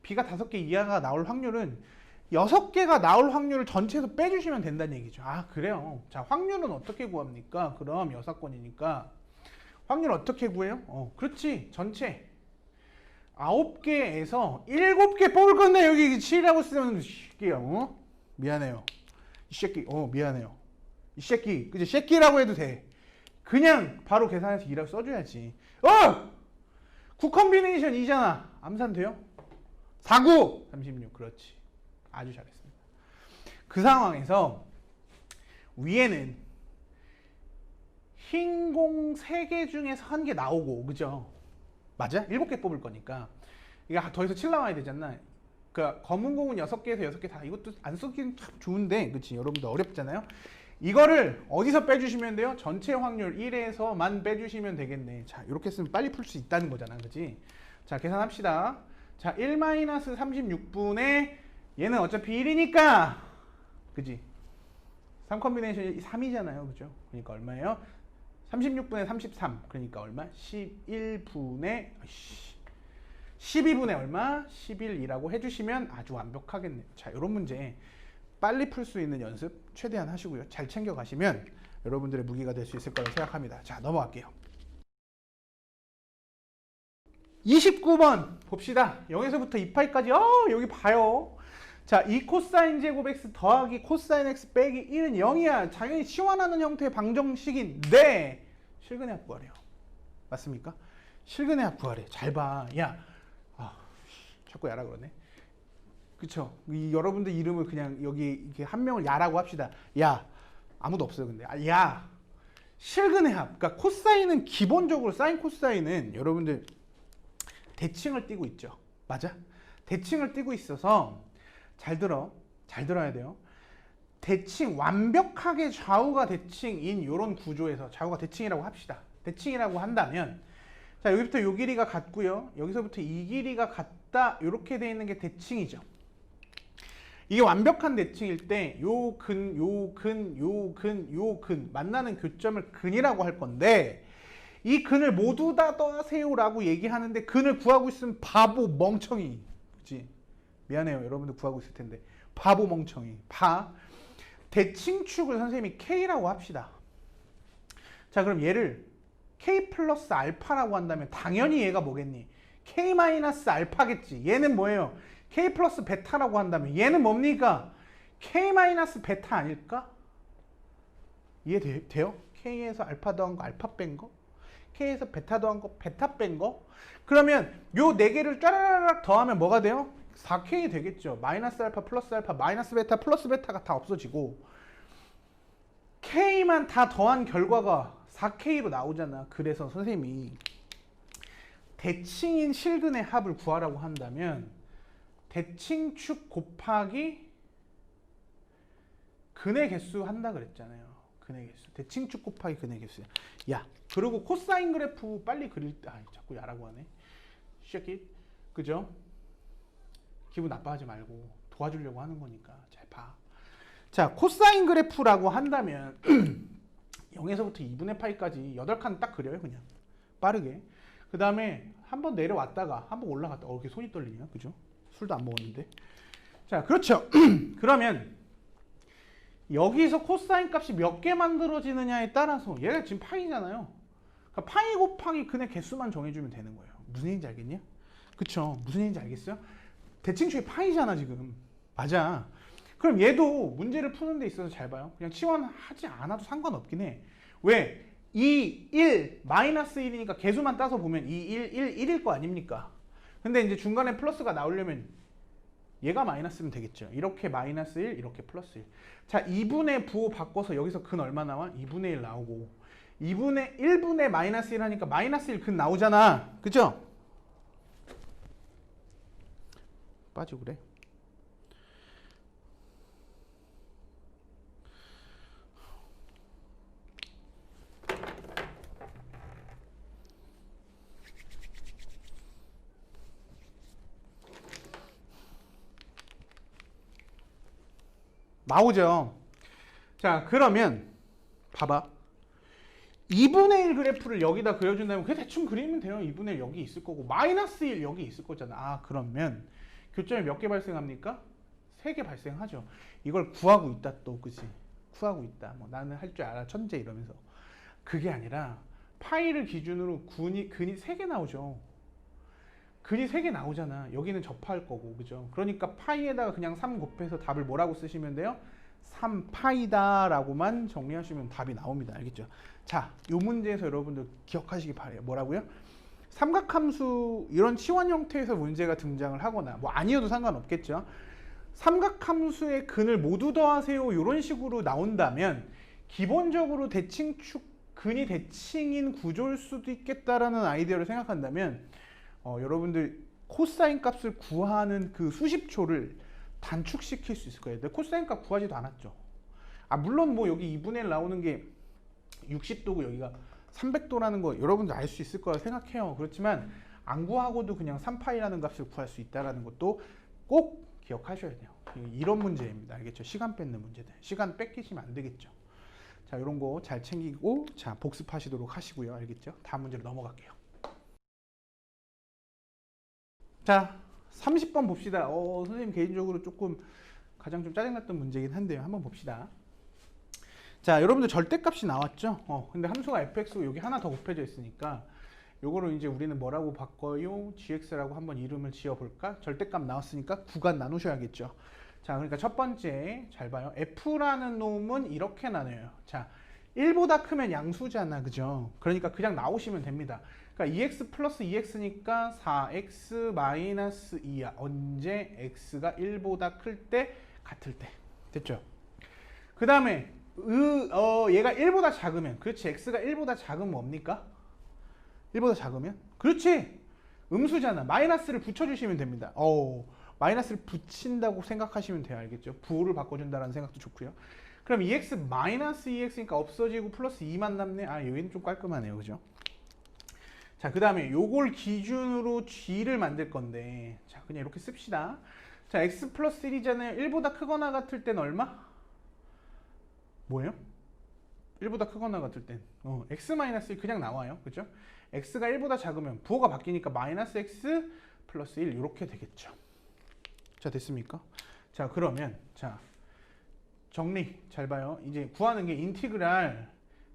B가 5개 이하가 나올 확률은 6개가 나올 확률을 전체에서 빼주시면 된다는 얘기죠. 그래요. 자, 확률은 어떻게 구합니까? 그럼 6건이니까 확률 어떻게 구해요? 그렇지. 전체 9개에서 7개 뽑을 건데 여기 7이라고 쓰면 새끼야. 미안해요. 이 새끼. 미안해요. 이 새끼. 그치? 새끼라고 해도 돼. 그냥 바로 계산해서 2라고 써줘야지. 9 컨비네이션 2잖아. 암산 돼요? 49! 36. 그렇지. 아주 잘했습니다. 그 상황에서 위에는 흰 공 3개 중에서 1개 나오고, 그죠? 맞아? 7개 뽑을 거니까. 이거 더해서 7 나와야 되잖아. 그러니까 검은 공은 6개에서 6개 다. 이것도 안 쓰긴 참 좋은데, 그치? 여러분들 어렵잖아요? 이거를 어디서 빼주시면 돼요? 전체 확률 1에서만 빼주시면 되겠네. 자, 이렇게 쓰면 빨리 풀 수 있다는 거잖아. 그치? 자, 계산합시다. 자, 1-36분의 얘는 어차피 1이니까 그치? 3 컨비네이션이 3이잖아요. 그죠? 그러니까 얼마예요? 36분의 33. 그러니까 얼마? 12분의 얼마? 11이라고 해주시면 아주 완벽하겠네요. 자, 이런 문제 빨리 풀 수 있는 연습 최대한 하시고요. 잘 챙겨가시면 여러분들의 무기가 될 수 있을 거라고 생각합니다. 자, 넘어갈게요. 29번 봅시다. 0에서부터 2파이까지 여기 봐요. 자, 이 코사인 제곱 x 더하기 코사인 x 빼기 1은 0이야. 당연히 치환하는 형태의 방정식인데 실근의 합 구하래요. 맞습니까? 실근의 합 구하래. 잘 봐. 야, 자꾸 야라 그러네. 그쵸? 여러분들 이름을 그냥 여기 이렇게 한 명을 야라고 합시다. 야, 아무도 없어요. 근데 야, 실근의 합. 그러니까 코사인은 기본적으로 사인 코사인은 여러분들 대칭을 띠고 있죠. 맞아? 대칭을 띠고 있어서 잘 들어야 돼요. 대칭, 완벽하게 좌우가 대칭인 이런 구조에서 좌우가 대칭이라고 합시다. 대칭이라고 한다면 자, 여기부터 요 길이가 같고요. 여기서부터 이 길이가 같다. 이렇게 돼 있는 게 대칭이죠. 이게 완벽한 대칭일 때 요 근 만나는 교점을 근이라고 할 건데 이 근을 모두 다 더하세요라고 얘기하는데 근을 구하고 있으면 바보 멍청이. 그치? 미안해요. 여러분들 구하고 있을 텐데. 바보 멍청이. 대칭축을 선생님이 K라고 합시다. 자, 그럼 얘를 K 플러스 알파라고 한다면 당연히 얘가 뭐겠니? K 마이너스 알파겠지. 얘는 뭐예요? K 플러스 베타라고 한다면 얘는 뭡니까? K 마이너스 베타 아닐까? 이해돼요? K에서 알파 더한 거 알파 뺀 거? K에서 베타 더한 거 베타 뺀 거? 그러면 요 4개를 짜라락 더하면 뭐가 돼요? 4K 되겠죠. 마이너스 알파 플러스 알파 마이너스 베타 플러스 베타가 다 없어지고 K만 다 더한 결과가 4K로 나오잖아. 그래서 선생님이 대칭인 실근의 합을 구하라고 한다면 대칭축 곱하기 근의 개수 한다 그랬잖아요. 근의 개수. 대칭축 곱하기 근의 개수. 야, 그리고 코사인 그래프 빨리 그릴 때 자꾸 야라고 하네. 쉐킷. 그죠? 기분 나빠하지 말고 도와주려고 하는 거니까 잘 봐. 자, 코사인 그래프라고 한다면 0에서부터 2분의 파이까지 8칸 딱 그려요. 그냥 빠르게. 그 다음에 한번 내려왔다가 한번 올라갔다. 이렇게 손이 떨리냐, 그죠? 술도 안 먹었는데. 자, 그렇죠. 그러면 여기서 코사인 값이 몇 개 만들어지느냐에 따라서 얘가 지금 파이잖아요. 그러니까 파이 곱하기 근의 개수만 정해주면 되는 거예요. 무슨 얘기인지 알겠냐? 그쵸? 무슨 얘기인지 알겠어요? 대칭축이 파이잖아 지금. 맞아. 그럼 얘도 문제를 푸는 데 있어서 잘 봐요. 그냥 치환하지 않아도 상관없긴 해. 왜? 2, 1, 마이너스 1이니까 개수만 따서 보면 2, 1, 1, 1일 거 아닙니까? 근데 이제 중간에 플러스가 나오려면 얘가 마이너스면 되겠죠. 이렇게 마이너스 1, 이렇게 플러스 1. 자, 2분의 부호 바꿔서 여기서 근 얼마 나와? 2분의 1 나오고 2분의 1분의 마이너스 1 하니까 마이너스 1 근 나오잖아. 그죠? 빠지고 그래. 나오죠. 자, 그러면 봐봐. 2분의 1 그래프를 여기다 그려준다면 그냥 대충 그리면 돼요. 2분의 1 여기 있을 거고 마이너스 1 여기 있을 거잖아. 아, 그러면 교점이 몇 개 발생합니까? 3개 발생하죠. 이걸 구하고 있다 또, 그치? 구하고 있다. 뭐 나는 할 줄 알아 천재 이러면서. 그게 아니라 파이를 기준으로 근이 3개 나오죠. 근이 3개 나오잖아. 여기는 접할 거고, 그죠? 그러니까 파이에다가 그냥 3 곱해서 답을 뭐라고 쓰시면 돼요? 3파이다 라고만 정리하시면 답이 나옵니다. 알겠죠? 자, 이 문제에서 여러분들 기억하시기 바래요. 뭐라고요? 삼각함수 이런 치환 형태에서 문제가 등장을 하거나 뭐 아니어도 상관없겠죠. 삼각함수의 근을 모두 더하세요 이런 식으로 나온다면 기본적으로 대칭축 근이 대칭인 구조일 수도 있겠다라는 아이디어를 생각한다면 여러분들 코사인 값을 구하는 그 수십초를 단축시킬 수 있을 거예요. 근데 코사인 값 구하지도 않았죠. 아, 물론 뭐 여기 2분의 1 나오는 게 60도고 여기가 300도라는 거 여러분들 알 수 있을 거라 생각해요. 그렇지만 안 구하고도 그냥 3파이라는 값을 구할 수 있다는 것도 꼭 기억하셔야 돼요. 이런 문제입니다. 알겠죠? 시간 뺏는 문제들. 시간 뺏기시면 안 되겠죠. 자, 이런 거 잘 챙기고 자, 복습하시도록 하시고요. 알겠죠? 다음 문제로 넘어갈게요. 자, 30번 봅시다. 선생님 개인적으로 조금 가장 좀 짜증났던 문제이긴 한데요. 한번 봅시다. 자, 여러분들 절대값이 나왔죠? 근데 함수가 fx고 여기 하나 더 곱해져 있으니까 요거를 이제 우리는 뭐라고 바꿔요? gx라고 한번 이름을 지어볼까? 절대값 나왔으니까 구간 나누셔야겠죠. 자, 그러니까 첫 번째 잘 봐요. f라는 놈은 이렇게 나눠요. 자, 1보다 크면 양수잖아, 그죠? 그러니까 그냥 나오시면 됩니다. 그러니까 2x 플러스 2x니까 4x 마이너스 2야. 언제 x가 1보다 클 때, 같을 때. 됐죠? 그 다음에 얘가 1보다 작으면, 그렇지, x가 1보다 작으면 뭡니까? 1보다 작으면? 그렇지! 음수잖아. 마이너스를 붙여주시면 됩니다. 마이너스를 붙인다고 생각하시면 돼요. 알겠죠? 부호를 바꿔준다는 생각도 좋고요. 그럼 2x 마이너스 2x니까 없어지고 플러스 2만 남네. 아, 여기는 좀 깔끔하네요. 그죠? 자, 그 다음에 요걸 기준으로 g를 만들 건데, 자, 그냥 이렇게 씁시다. 자, x 플러스 1이잖아요. 1보다 크거나 같을 땐 얼마? 뭐예요? 1보다 크거나 같을 땐 x 마이너스 1 그냥 나와요. 그죠? x가 1보다 작으면 부호가 바뀌니까 마이너스 x 플러스 1 이렇게 되겠죠. 자, 됐습니까? 자, 그러면 자, 정리 잘 봐요. 이제 구하는 게 인티그랄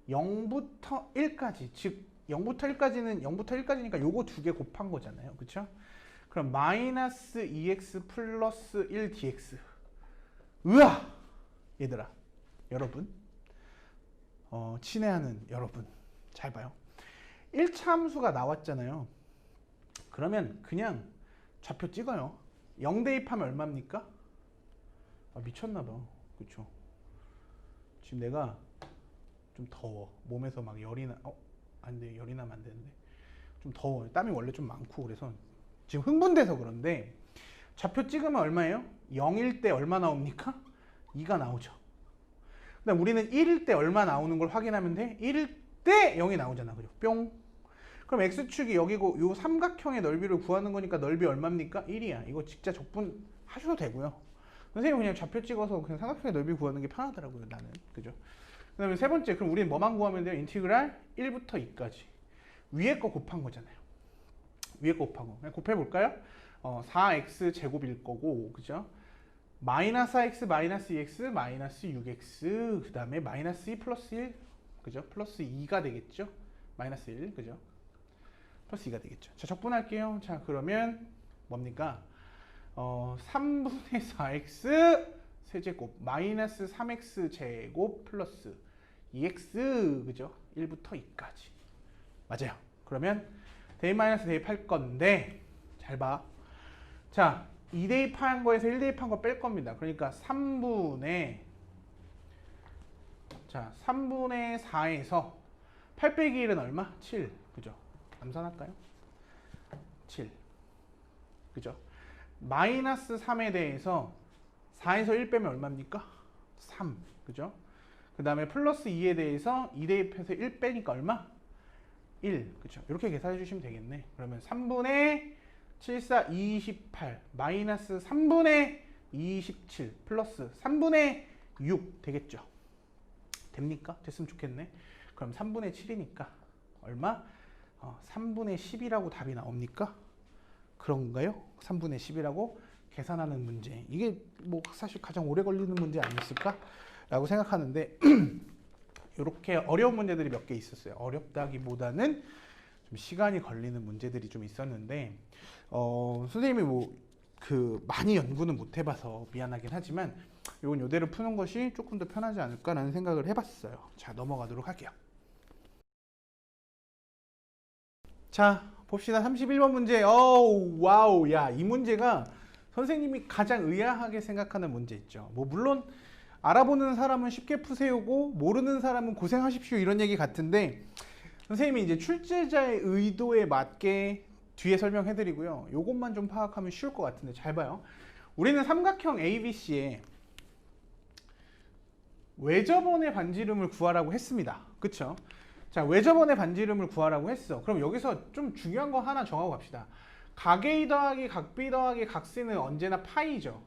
0부터 1까지, 즉 0부터 1까지는 0부터 1까지니까 요거 두 개 곱한 거잖아요. 그쵸? 그럼 마이너스 2x 플러스 1 dx. 으아! 얘들아, 여러분, 친애하는 여러분, 잘 봐요. 1차 함수가 나왔잖아요. 그러면 그냥 좌표 찍어요. 0 대입하면 얼마입니까? 아, 미쳤나봐. 그쵸? 지금 내가 좀 더워. 몸에서 막 열이 나, 안 돼. 열이 나면 안 되는데. 좀 더워. 땀이 원래 좀 많고 그래서 지금 흥분돼서 그런데 좌표 찍으면 얼마예요? 0일 때 얼마 나옵니까? 2가 나오죠. 그다음 우리는 1일 때 얼마 나오는 걸 확인하면 돼. 1일 때 0이 나오잖아. 그죠? 뿅. 그럼 x축이 여기고 요 삼각형의 넓이를 구하는 거니까 넓이 얼마입니까? 1이야. 이거 직접 적분 하셔도 되고요. 선생님은 그냥 좌표 찍어서 그냥 삼각형의 넓이 구하는 게 편하더라고요, 나는. 그죠? 그 다음에 세 번째, 그럼 우리는 뭐만 구하면 돼요? 인티그랄 1부터 2까지. 위에 거 곱한 거잖아요. 위에 거 곱한 거. 그냥 곱해볼까요? 4x 제곱일 거고, 그죠? 마이너스 4x, 마이너스 2x, 마이너스 6x, 그 다음에 마이너스 2 플러스 1, 그죠? 플러스 2가 되겠죠? 마이너스 1, 그죠? 플러스 2가 되겠죠. 자, 적분할게요. 자, 그러면 뭡니까? 3분의 4x 세제곱 마이너스 3x 제곱 플러스 2x, 그죠? 1부터 2까지. 맞아요. 그러면 대입 대입할 건데 잘 봐. 자, 2 대입한 거에서 1 대입한 거 뺄 겁니다. 그러니까 3분의 4에서 8 빼기 1은 얼마? 7. 그죠? 암산할까요? 7. 그죠? 마이너스 3에 대해서 4에서 1 빼면 얼마입니까? 3. 그죠? 그 다음에 플러스 2에 대해서 2 대입해서 1 빼니까 얼마? 1. 그죠? 이렇게 계산해 주시면 되겠네. 그러면 3분의 7, 4, 28 마이너스 3분의 27 플러스 3분의 6 되겠죠? 됩니까? 됐으면 좋겠네. 그럼 3분의 7이니까 얼마? 3분의 10이라고 답이 나옵니까? 그런가요? 3분의 10이라고 계산하는 문제. 이게 뭐 사실 가장 오래 걸리는 문제 아니었을까? 라고 생각하는데 이렇게 어려운 문제들이 몇 개 있었어요. 어렵다기보다는 좀 시간이 걸리는 문제들이 좀 있었는데 선생님이 뭐 많이 연구는 못 해봐서 미안하긴 하지만 이건 요대로 푸는 것이 조금 더 편하지 않을까라는 생각을 해봤어요. 자, 넘어가도록 할게요. 자, 봅시다. 31번 문제. 와우. 야, 이 문제가 선생님이 가장 의아하게 생각하는 문제 있죠. 뭐 물론 알아보는 사람은 쉽게 푸세요고 모르는 사람은 고생하십시오 이런 얘기 같은데 선생님이 이제 출제자의 의도에 맞게 뒤에 설명해 드리고요. 요것만 좀 파악하면 쉬울 것 같은데 잘 봐요. 우리는 삼각형 ABC에 외접원의 반지름을 구하라고 했습니다. 그쵸? 자, 외접원의 반지름을 구하라고 했어. 그럼 여기서 좀 중요한 거 하나 정하고 갑시다. 각 A 더하기 각 B 더하기 각 C는 언제나 파이죠.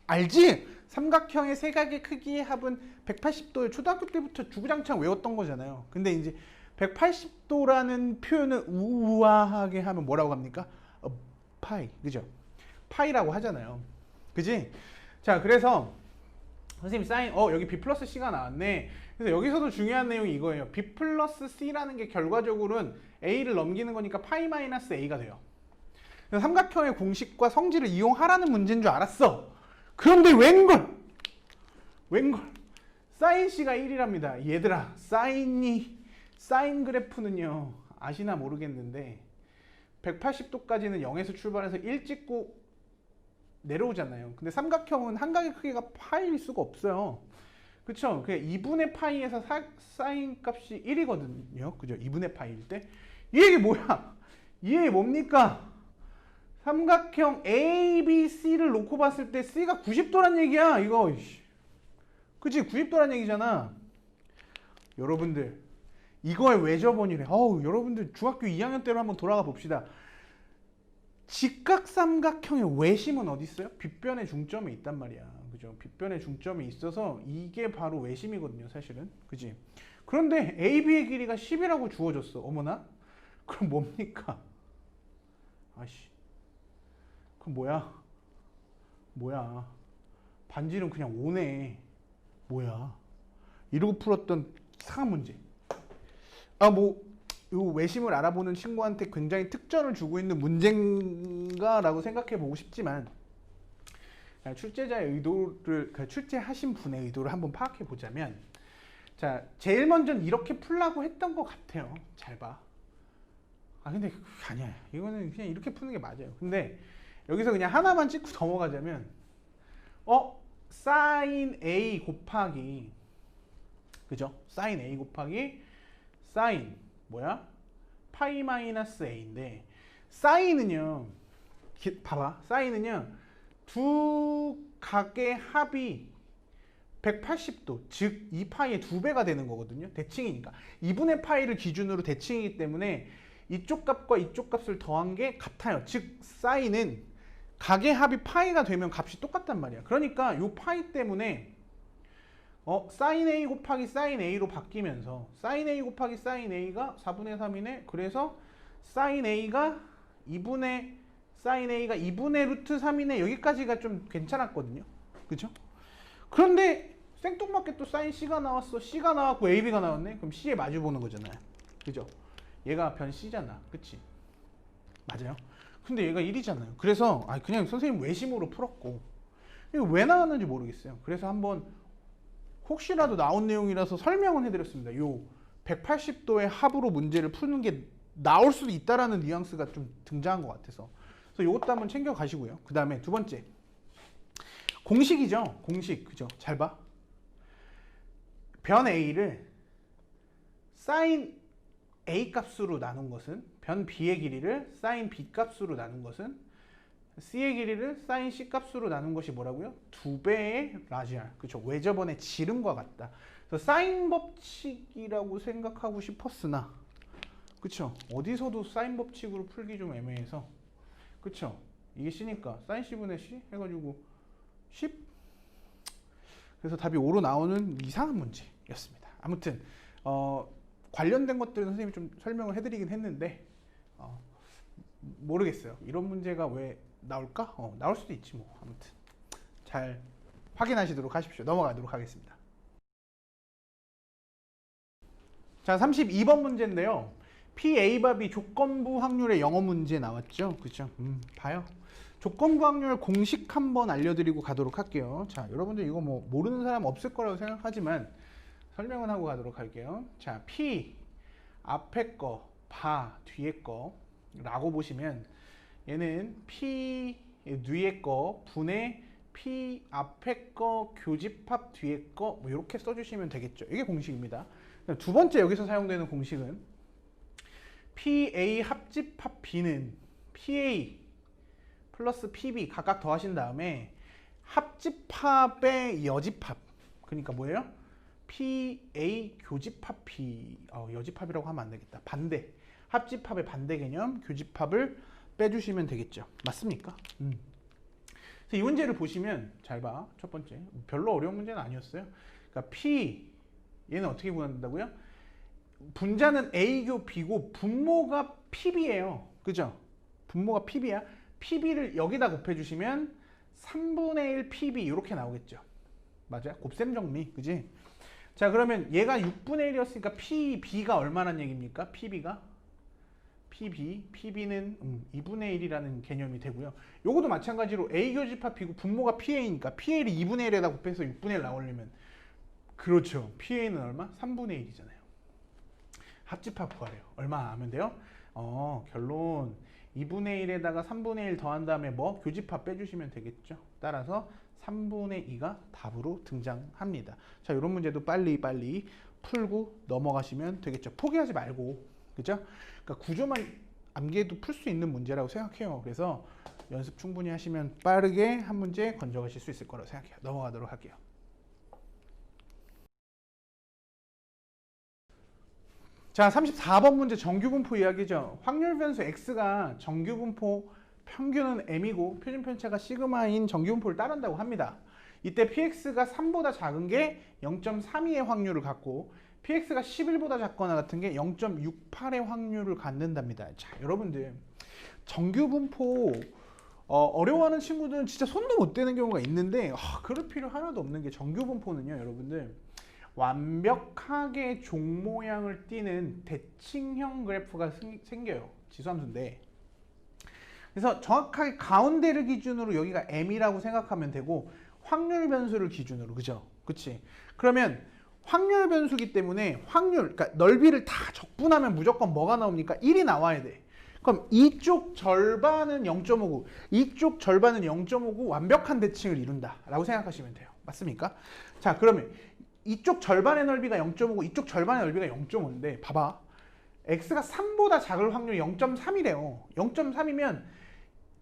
알지? 삼각형의 세 각의 크기의 합은 180도에 초등학교 때부터 주구장창 외웠던 거잖아요. 근데 이제 180도라는 표현을 우아하게 하면 뭐라고 합니까? 파이. 그죠? 파이라고 하잖아요. 그지? 자, 그래서 선생님 사인 여기 B 플러스 C가 나왔네. 그래서 여기서도 중요한 내용이 이거예요. B 플러스 C라는 게 결과적으로는 A를 넘기는 거니까 파이 마이너스 A가 돼요. 그래서 삼각형의 공식과 성질을 이용하라는 문제인 줄 알았어. 그런데 웬걸 사인 C가 1이랍니다. 얘들아, 사인 그래프는요 아시나 모르겠는데 180도까지는 0에서 출발해서 1 찍고 내려오잖아요. 근데 삼각형은 한 각의 크기가 파이일 수가 없어요. 그쵸? 그냥 2분의 파이에서 사인 값이 1이거든요. 그죠? 2분의 파이일 때. 이 얘기 뭐야? 이 얘기 뭡니까? 삼각형 ABC를 놓고 봤을 때 C가 90도란 얘기야. 이거. 그치? 90도란 얘기잖아. 여러분들 이거의 외접원이래. 여러분들 중학교 2학년 때로 한번 돌아가 봅시다. 직각삼각형의 외심은 어디 있어요? 빗변의 중점에 있단 말이야. 그죠? 빗변의 중점에 있어서 이게 바로 외심이거든요, 사실은. 그지? 그런데 AB의 길이가 10이라고 주어졌어. 어머나? 그럼 뭡니까? 아씨. 그럼 뭐야? 반지름 그냥 5네. 뭐야? 이러고 풀었던 이상한 문제. 요 외심을 알아보는 친구한테 굉장히 특전을 주고 있는 문제인가라고 생각해 보고 싶지만 출제자의 의도를 출제하신 분의 의도를 한번 파악해 보자면 자, 제일 먼저는 이렇게 풀라고 했던 것 같아요. 잘 봐. 근데 아니야. 이거는 그냥 이렇게 푸는 게 맞아요. 근데 여기서 그냥 하나만 찍고 넘어가자면 사인 A 곱하기 그죠? 사인 A 곱하기 사인 뭐야? 파이 마이너스 A인데 사인은요 봐봐 사인은요 두 각의 합이 180도 즉 2파이의 2배가 되는 거거든요. 대칭이니까 2분의 파이를 기준으로 대칭이기 때문에 이쪽 값과 이쪽 값을 더한 게 같아요. 즉 사인은 각의 합이 파이가 되면 값이 똑같단 말이야. 그러니까 요 파이 때문에 사인 A 곱하기 사인 A로 바뀌면서 사인 A 곱하기 사인 A가 4분의 3이네. 그래서 사인 A가 2분의 루트 3이네. 여기까지가 좀 괜찮았거든요. 그죠? 그런데 생뚱맞게 또 사인 C가 나왔어. C가 나왔고 AB가 나왔네. 그럼 C에 마주 보는 거잖아요. 그죠? 얘가 변 C잖아. 그치? 맞아요. 근데 얘가 1이잖아요. 그래서 그냥 선생님 외심으로 풀었고 이거 왜 나왔는지 모르겠어요. 그래서 한번 혹시라도 나온 내용이라서 설명은 해드렸습니다. 요 180도의 합으로 문제를 푸는 게 나올 수도 있다라는 뉘앙스가 좀 등장한 것 같아서 그래서 이것도 한번 챙겨 가시고요. 그 다음에 두 번째 공식이죠. 공식. 그죠? 잘 봐. 변 A를 사인 A 값으로 나눈 것은 변 B의 길이를 사인 B 값으로 나눈 것은 C의 길이를 사인 C 값으로 나눈 것이 뭐라고요? 2배의 라지알. 그쵸? 왜 저번에 지름과 같다. 그래서 사인 법칙이라고 생각하고 싶었으나 그쵸? 어디서도 사인 법칙으로 풀기 좀 애매해서 그쵸? 이게 C니까 사인 C분의 C 해가지고 10? 그래서 답이 5로 나오는 이상한 문제였습니다. 아무튼 관련된 것들은 선생님이 좀 설명을 해드리긴 했는데 모르겠어요. 이런 문제가 왜 나올까? 나올 수도 있지 뭐. 아무튼 잘 확인하시도록 하십시오. 넘어가도록 하겠습니다. 자, 32번 문제인데요. PA밥이 조건부 확률의 영어 문제 나왔죠? 그죠? 봐요. 조건부 확률 공식 한번 알려드리고 가도록 할게요. 자, 여러분들 이거 뭐 모르는 사람 없을 거라고 생각하지만 설명은 하고 가도록 할게요. 자, P 앞에 거, 바 뒤에 거 라고 보시면 얘는 P 뒤에 거 분의 P 앞에 거 교집합 뒤에 거 뭐 이렇게 써주시면 되겠죠. 이게 공식입니다. 두 번째 여기서 사용되는 공식은 PA 합집합 B는 PA 플러스 PB 각각 더하신 다음에 합집합의 여집합 그러니까 뭐예요? PA 교집합 B 여집합이라고 하면 안 되겠다. 반대 합집합의 반대 개념 교집합을 빼주시면 되겠죠. 맞습니까? 그래서 이 문제를 보시면 잘 봐. 첫 번째 별로 어려운 문제는 아니었어요. 그러니까 P 얘는 어떻게 구한다고요? 분자는 A교 B고 분모가 PB예요. 그죠? 분모가 PB야. PB를 여기다 곱해주시면 3분의 1 PB 이렇게 나오겠죠. 맞아요? 곱셈 정리. 그지? 자, 그러면 얘가 6분의 1이었으니까 PB가 얼마란 얘기입니까? PB는 2분의 1이라는 개념이 되고요. 요것도 마찬가지로 A 교집합 B고 분모가 PA니까 PA를 2분의 1에다 곱해서 6분의 1 나오려면 그렇죠. PA는 얼마? 3분의 1이잖아요. 합집합 구하래요. 얼마 하면 돼요? 결론 2분의 1에다가 3분의 1 더한 다음에 뭐? 교집합 빼주시면 되겠죠. 따라서 3분의 2가 답으로 등장합니다. 자, 이런 문제도 빨리 풀고 넘어가시면 되겠죠. 포기하지 말고. 그죠? 그러니까 구조만 암기해도 풀 수 있는 문제라고 생각해요. 그래서 연습 충분히 하시면 빠르게 한 문제 건져가실 수 있을 거라고 생각해요. 넘어가도록 할게요. 자, 34번 문제 정규분포 이야기죠. 확률 변수 x가 정규분포 평균은 m이고 표준 편차가 시그마인 정규분포를 따른다고 합니다. 이때 px가 3보다 작은 게 0.32의 확률을 갖고 px가 11보다 작거나 같은 게 0.68의 확률을 갖는답니다. 자, 여러분들 정규분포 어려워하는 친구들은 진짜 손도 못 대는 경우가 있는데 그럴 필요 하나도 없는 게 정규분포는요, 여러분들 완벽하게 종 모양을 띠는 대칭형 그래프가 생겨요. 지수함수인데 그래서 정확하게 가운데를 기준으로 여기가 m이라고 생각하면 되고 확률 변수를 기준으로 그죠? 그치? 그러면 확률 변수기 때문에 그러니까 넓이를 다 적분하면 무조건 뭐가 나옵니까? 1이 나와야 돼. 그럼 이쪽 절반은 0.59 이쪽 절반은 0.59 완벽한 대칭을 이룬다 라고 생각하시면 돼요. 맞습니까? 자, 그러면 이쪽 절반의 넓이가 0.5고 이쪽 절반의 넓이가 0.5인데 봐봐. x가 3보다 작을 확률이 0.3이래요. 0.3이면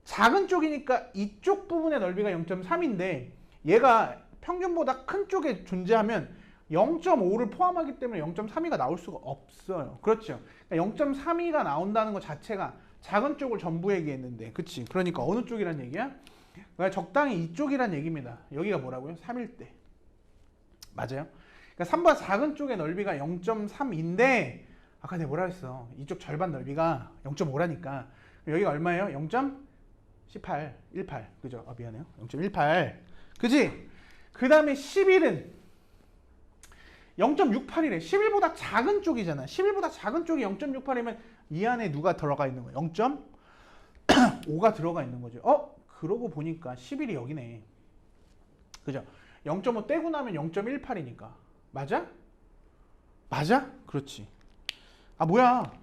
작은 쪽이니까 이쪽 부분의 넓이가 0.3인데 얘가 평균보다 큰 쪽에 존재하면 0.5를 포함하기 때문에 0.32가 나올 수가 없어요. 그렇죠. 그러니까 0.32가 나온다는 것 자체가 작은 쪽을 전부 얘기했는데, 그치? 그러니까 어느 쪽이란 얘기야? 그러니까 적당히 이쪽이란 얘기입니다. 여기가 뭐라고요? 3일 때. 맞아요? 그러니까 3보다 작은 쪽의 넓이가 0.3인데 아까 내가 뭐라 했어? 이쪽 절반 넓이가 0.5라니까 여기가 얼마예요? 0.18, 18. 그죠? 미안해요. 0.18. 그지? 그 다음에 11은 0.68이래. 11보다 작은 쪽이잖아. 11보다 작은 쪽이 0.68이면 이 안에 누가 들어가 있는 거야? 0.5가 들어가 있는 거죠. 그러고 보니까 11이 여기네. 그죠? 0.5 떼고 나면 0.18이니까. 맞아? 맞아? 그렇지. 뭐야?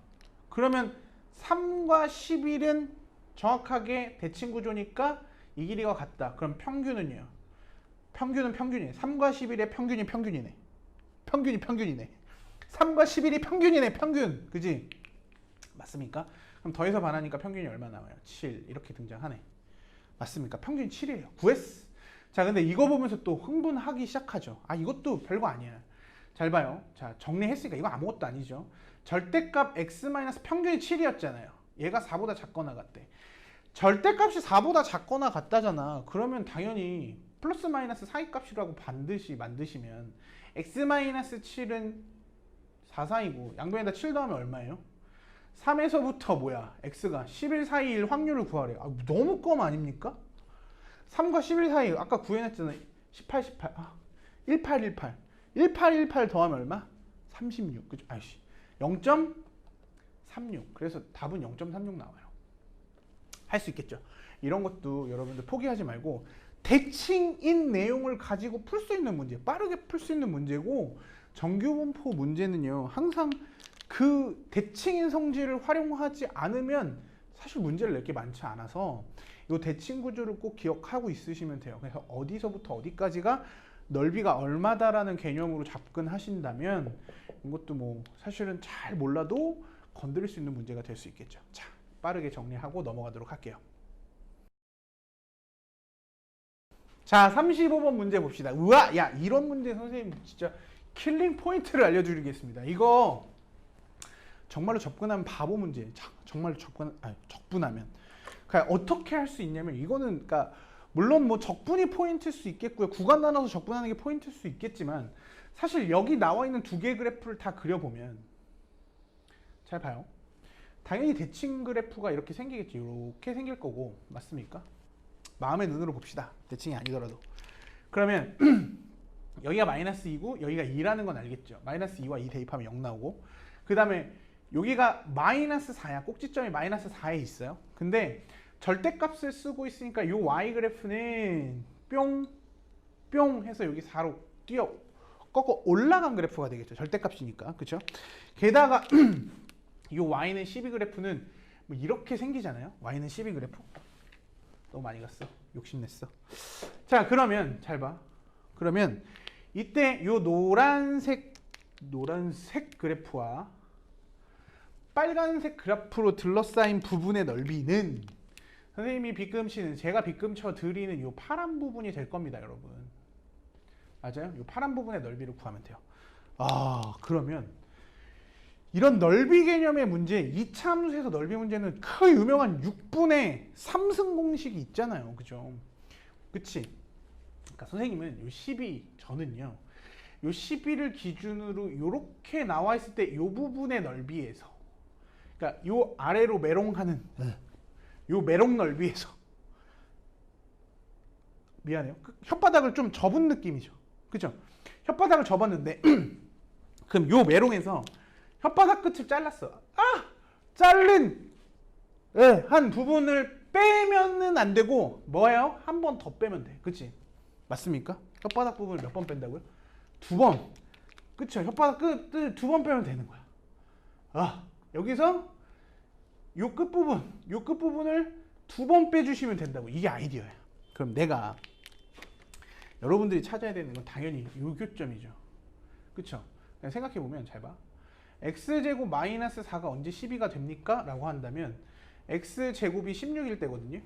그러면 3과 11은 정확하게 대칭 구조니까 이 길이가 같다. 그럼 평균은요? 평균은 평균이네. 3과 11의 평균이 평균이네. 평균이 평균이네. 3과 11이 평균이네. 평균. 그지? 맞습니까? 그럼 더해서 반하니까 평균이 얼마 나와요? 7. 이렇게 등장하네. 맞습니까? 평균이 7이에요. 구했어. 자, 근데 이거 보면서 또 흥분하기 시작하죠. 이것도 별거 아니야. 잘 봐요. 자, 정리했으니까 이거 아무것도 아니죠. 절대값 x 평균이 7이었잖아요. 얘가 4보다 작거나 같대. 절대값이 4보다 작거나 같다잖아. 그러면 당연히 플러스 마이너스 사이값이라고 반드시 만드시면 x-7은 4 사이고 양변에다 7 더하면 얼마예요? 3에서부터 뭐야? x가 11 사이일 확률을 구하래. 너무 껌 아닙니까? 3과 11 사이 아까 구해냈잖아. 18, 18. 18, 18. 18, 18 더하면 얼마? 36. 그죠? 0.36. 그래서 답은 0.36 나와요. 할 수 있겠죠? 이런 것도 여러분들 포기하지 말고 대칭인 내용을 가지고 풀 수 있는 문제, 빠르게 풀 수 있는 문제고 정규분포 문제는요. 항상 그 대칭인 성질을 활용하지 않으면 사실 문제를 낼 게 많지 않아서 이 대칭 구조를 꼭 기억하고 있으시면 돼요. 그래서 어디서부터 어디까지가 넓이가 얼마다라는 개념으로 접근하신다면 이것도 뭐 사실은 잘 몰라도 건드릴 수 있는 문제가 될 수 있겠죠. 자, 빠르게 정리하고 넘어가도록 할게요. 자, 35번 문제 봅시다. 우와, 야, 이런 문제 선생님 진짜 킬링 포인트를 알려드리겠습니다. 이거 정말로 접근하면 바보 문제. 정말로 적분하면. 그러니까 어떻게 할 수 있냐면 이거는 그러니까 물론 뭐 적분이 포인트일 수 있겠고요. 구간 나눠서 적분하는 게 포인트일 수 있겠지만 사실 여기 나와 있는 두 개의 그래프를 다 그려보면 잘 봐요. 당연히 대칭 그래프가 이렇게 생기겠지. 이렇게 생길 거고 맞습니까? 마음의 눈으로 봅시다. 대칭이 아니더라도. 그러면 여기가 마이너스 2고 여기가 2라는 건 알겠죠. 마이너스 2와 2 대입하면 0 나오고 그 다음에 여기가 마이너스 4야. 꼭지점이 마이너스 4에 있어요. 근데 절대값을 쓰고 있으니까 이 y 그래프는 뿅 해서 여기 4로 꺾어 올라간 그래프가 되겠죠. 절대값이니까. 그렇죠? 게다가 이 y는 12 그래프는 뭐 이렇게 생기잖아요. y는 12 그래프. 너무 많이 갔어. 욕심냈어. 자, 그러면 잘 봐. 그러면 이때 이 노란색 그래프와 빨간색 그래프로 둘러싸인 부분의 넓이는 선생님이 빗금치는 제가 빗금쳐 드리는 이 파란 부분이 될 겁니다, 여러분. 맞아요? 이 파란 부분의 넓이를 구하면 돼요. 그러면 이런 넓이 개념의 문제, 2차 함수에서 넓이 문제는 그 유명한 6분의 3승 공식이 있잖아요. 그죠? 그치? 그러니까 선생님은 요 12, 저는요. 요 12를 기준으로 이렇게 나와 있을 때 이 부분의 넓이에서 그러니까 요 아래로 메롱하는 요 메롱 넓이에서 미안해요. 혓바닥을 좀 접은 느낌이죠. 그죠? 혓바닥을 접었는데 그럼 요 메롱에서 혓바닥 끝을 잘랐어. 자른 한 부분을 빼면은 안 되고 뭐예요? 한 번 더 빼면 돼. 그치? 맞습니까? 혓바닥 부분을 몇 번 뺀다고요? 2번. 그쵸? 혓바닥 끝을 2번 빼면 되는 거야. 여기서 요 끝부분을 2번 빼주시면 된다고. 이게 아이디어야. 그럼 내가 여러분들이 찾아야 되는 건 당연히 요 교점이죠. 그쵸? 생각해보면 잘 봐. x제곱 마이너스 4가 언제 12가 됩니까? 라고 한다면 x제곱이 16일 때거든요.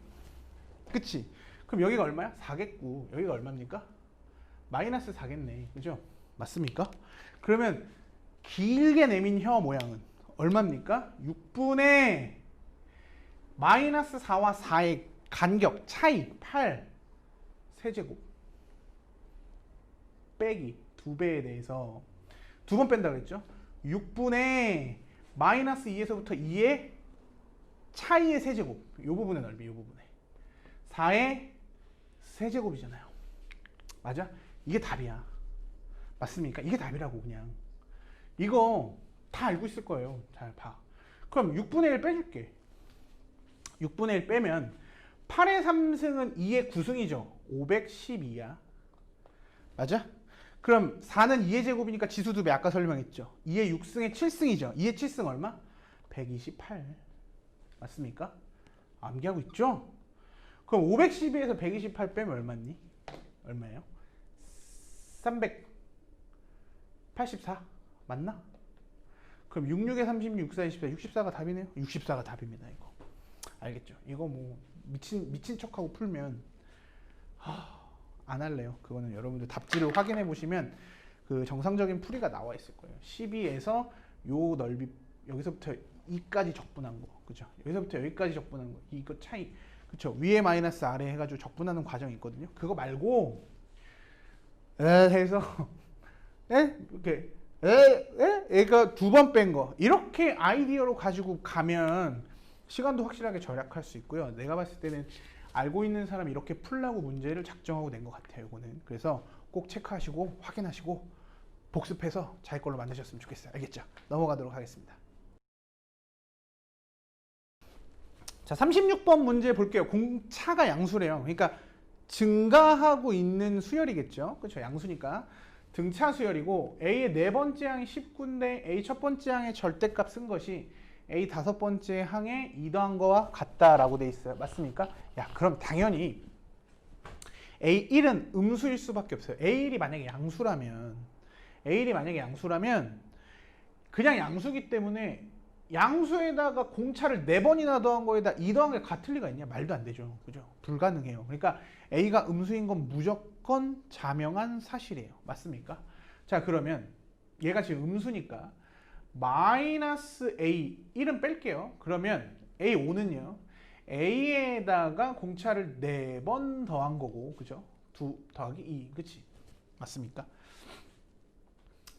그치? 그럼 여기가 얼마야? 4겠고 여기가 얼마입니까? 마이너스 4겠네. 그죠? 맞습니까? 그러면 길게 내민 혀 모양은 얼마입니까? 6분의 마이너스 4와 4의 간격, 차이 8 세제곱 빼기 2배에 대해서 두 번 뺀다 그랬죠? 6분의 마이너스 2에서부터 2의 차이의 세제곱, 이 부분의 넓이, 이 부분에 4의 세제곱이잖아요. 맞아? 이게 답이야. 맞습니까? 이게 답이라고. 그냥 이거 다 알고 있을 거예요. 잘 봐. 그럼 6분의 1 빼줄게. 6분의 1 빼면 8의 3승은 2의 9승이죠. 512야. 맞아? 그럼 4는 2의 제곱이니까 지수 2배, 아까 설명했죠. 2의 6승의 7승이죠. 2의 7승 얼마? 128. 맞습니까? 암기하고 있죠? 그럼 512에서 128 빼면 얼마니? 얼마예요? 384. 맞나? 그럼 66에 36, 64, 24. 64가 답이네요. 64가 답입니다. 이거 알겠죠? 이거 뭐 미친 척하고 풀면 안 할래요. 그거는 여러분들 답지를 확인해 보시면 그 정상적인 풀이가 나와 있을 거예요. 12에서 요 넓이, 여기서부터 2까지 적분한 거, 그죠? 여기서부터 여기까지 적분한 거, 이거 차이, 그쵸? 위에 마이너스 아래 해가지고 적분하는 과정이 있거든요. 그거 말고 해서 이렇게 얘가 두 번 뺀 거, 이렇게 아이디어로 가지고 가면 시간도 확실하게 절약할 수 있고요. 내가 봤을 때는 알고 있는 사람이 이렇게 풀라고 문제를 작정하고 낸 것 같아요. 이거는. 그래서 꼭 체크하시고 확인하시고 복습해서 자기 걸로 만드셨으면 좋겠어요. 알겠죠? 넘어가도록 하겠습니다. 자, 36번 문제 볼게요. 공차가 양수래요. 그러니까 증가하고 있는 수열이겠죠. 그렇죠? 양수니까 등차 수열이고 A의 네 번째 항이 19인데 A 첫 번째 항의 절대값 쓴 것이 A 다섯 번째 항에 2 더한 거와 같다라고 돼 있어요. 맞습니까? 야, 그럼 당연히 A1은 음수일 수밖에 없어요. A1이 만약에 양수라면 그냥 양수기 때문에 양수에다가 공차를 4번이나 더한 거에다 2 더한 게 같을 리가 있냐? 말도 안 되죠. 그죠? 불가능해요. 그러니까 A가 음수인 건 무조건 자명한 사실이에요. 맞습니까? 자, 그러면 얘가 지금 음수니까 마이너스 A 1은 뺄게요. 그러면 A5는요. A에다가 공차를 4번 더한 거고, 그죠? 2 더하기 2, 그치? 맞습니까?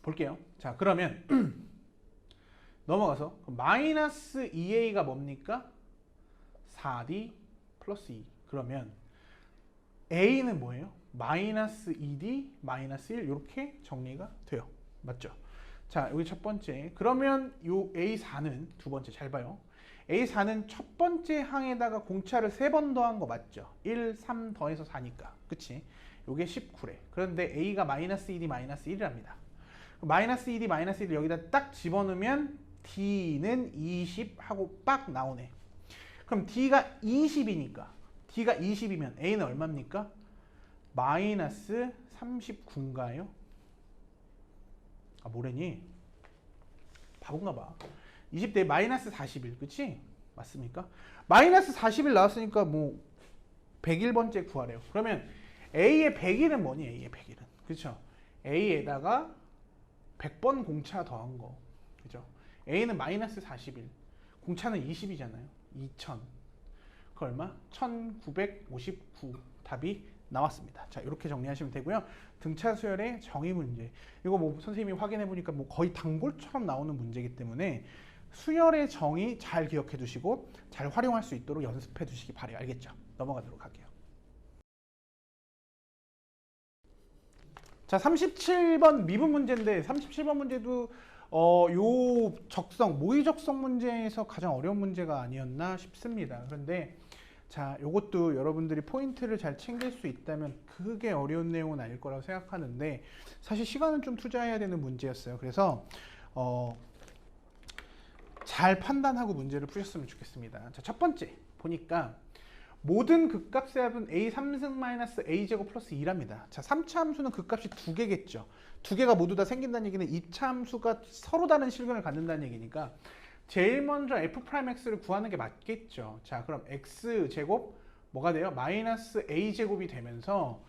볼게요. 자, 그러면 넘어가서 마이너스 2A가 뭡니까? 4D 플러스 2. 그러면 A는 뭐예요? 마이너스 2D 마이너스 1 이렇게 정리가 돼요. 맞죠? 자, 여기 첫 번째. 그러면 요 A4는 두 번째 잘 봐요. A4는 첫 번째 항에다가 공차를 3번 더한 거 맞죠? 1, 3 더해서 4니까. 그치? 요게 19래. 그런데 A가 마이너스 2D 마이너스 1이랍니다. 마이너스 2D 마이너스 1을 여기다 딱 집어넣으면 D는 20 하고 빡 나오네. 그럼 D가 20이니까 D가 20이면 A는 얼마입니까? 마이너스 39인가요? 아, 뭐래니? 바본가 봐. 20대 마이너스 41, 그치? 맞습니까? 마이너스 41 나왔으니까 뭐 101번째 구하래요. 그러면 A의 101은 뭐니? A의 101은. 그쵸? A에다가 100번 공차 더한 거. 그죠? A는 마이너스 41. 공차는 20이잖아요. 2000. 그 얼마? 1959. 답이 나왔습니다. 자, 이렇게 정리하시면 되고요. 등차 수열의 정의 문제. 이거 뭐 선생님이 확인해 보니까 뭐 거의 단골처럼 나오는 문제이기 때문에 수열의 정의 잘 기억해 두시고 잘 활용할 수 있도록 연습해 두시기 바래요. 알겠죠? 넘어가도록 할게요. 자, 37번 미분 문제인데 37번 문제도 요 적성, 모의 적성 문제에서 가장 어려운 문제가 아니었나 싶습니다. 그런데 자, 요것도 여러분들이 포인트를 잘 챙길 수 있다면 크게 어려운 내용은 아닐 거라고 생각하는데 사실 시간은 좀 투자해야 되는 문제였어요. 그래서 잘 판단하고 문제를 푸셨으면 좋겠습니다. 자, 첫 번째 보니까 모든 극값의 합은 A 3승 마이너스 A 제곱 플러스 2랍니다. 자, 3차 함수는 극값이 2개겠죠. 2개가 모두 다 생긴다는 얘기는 2차 함수가 서로 다른 실근을 갖는다는 얘기니까 제일 먼저 F'X를 구하는 게 맞겠죠. 자, 그럼 X제곱 뭐가 돼요? 마이너스 A제곱이 되면서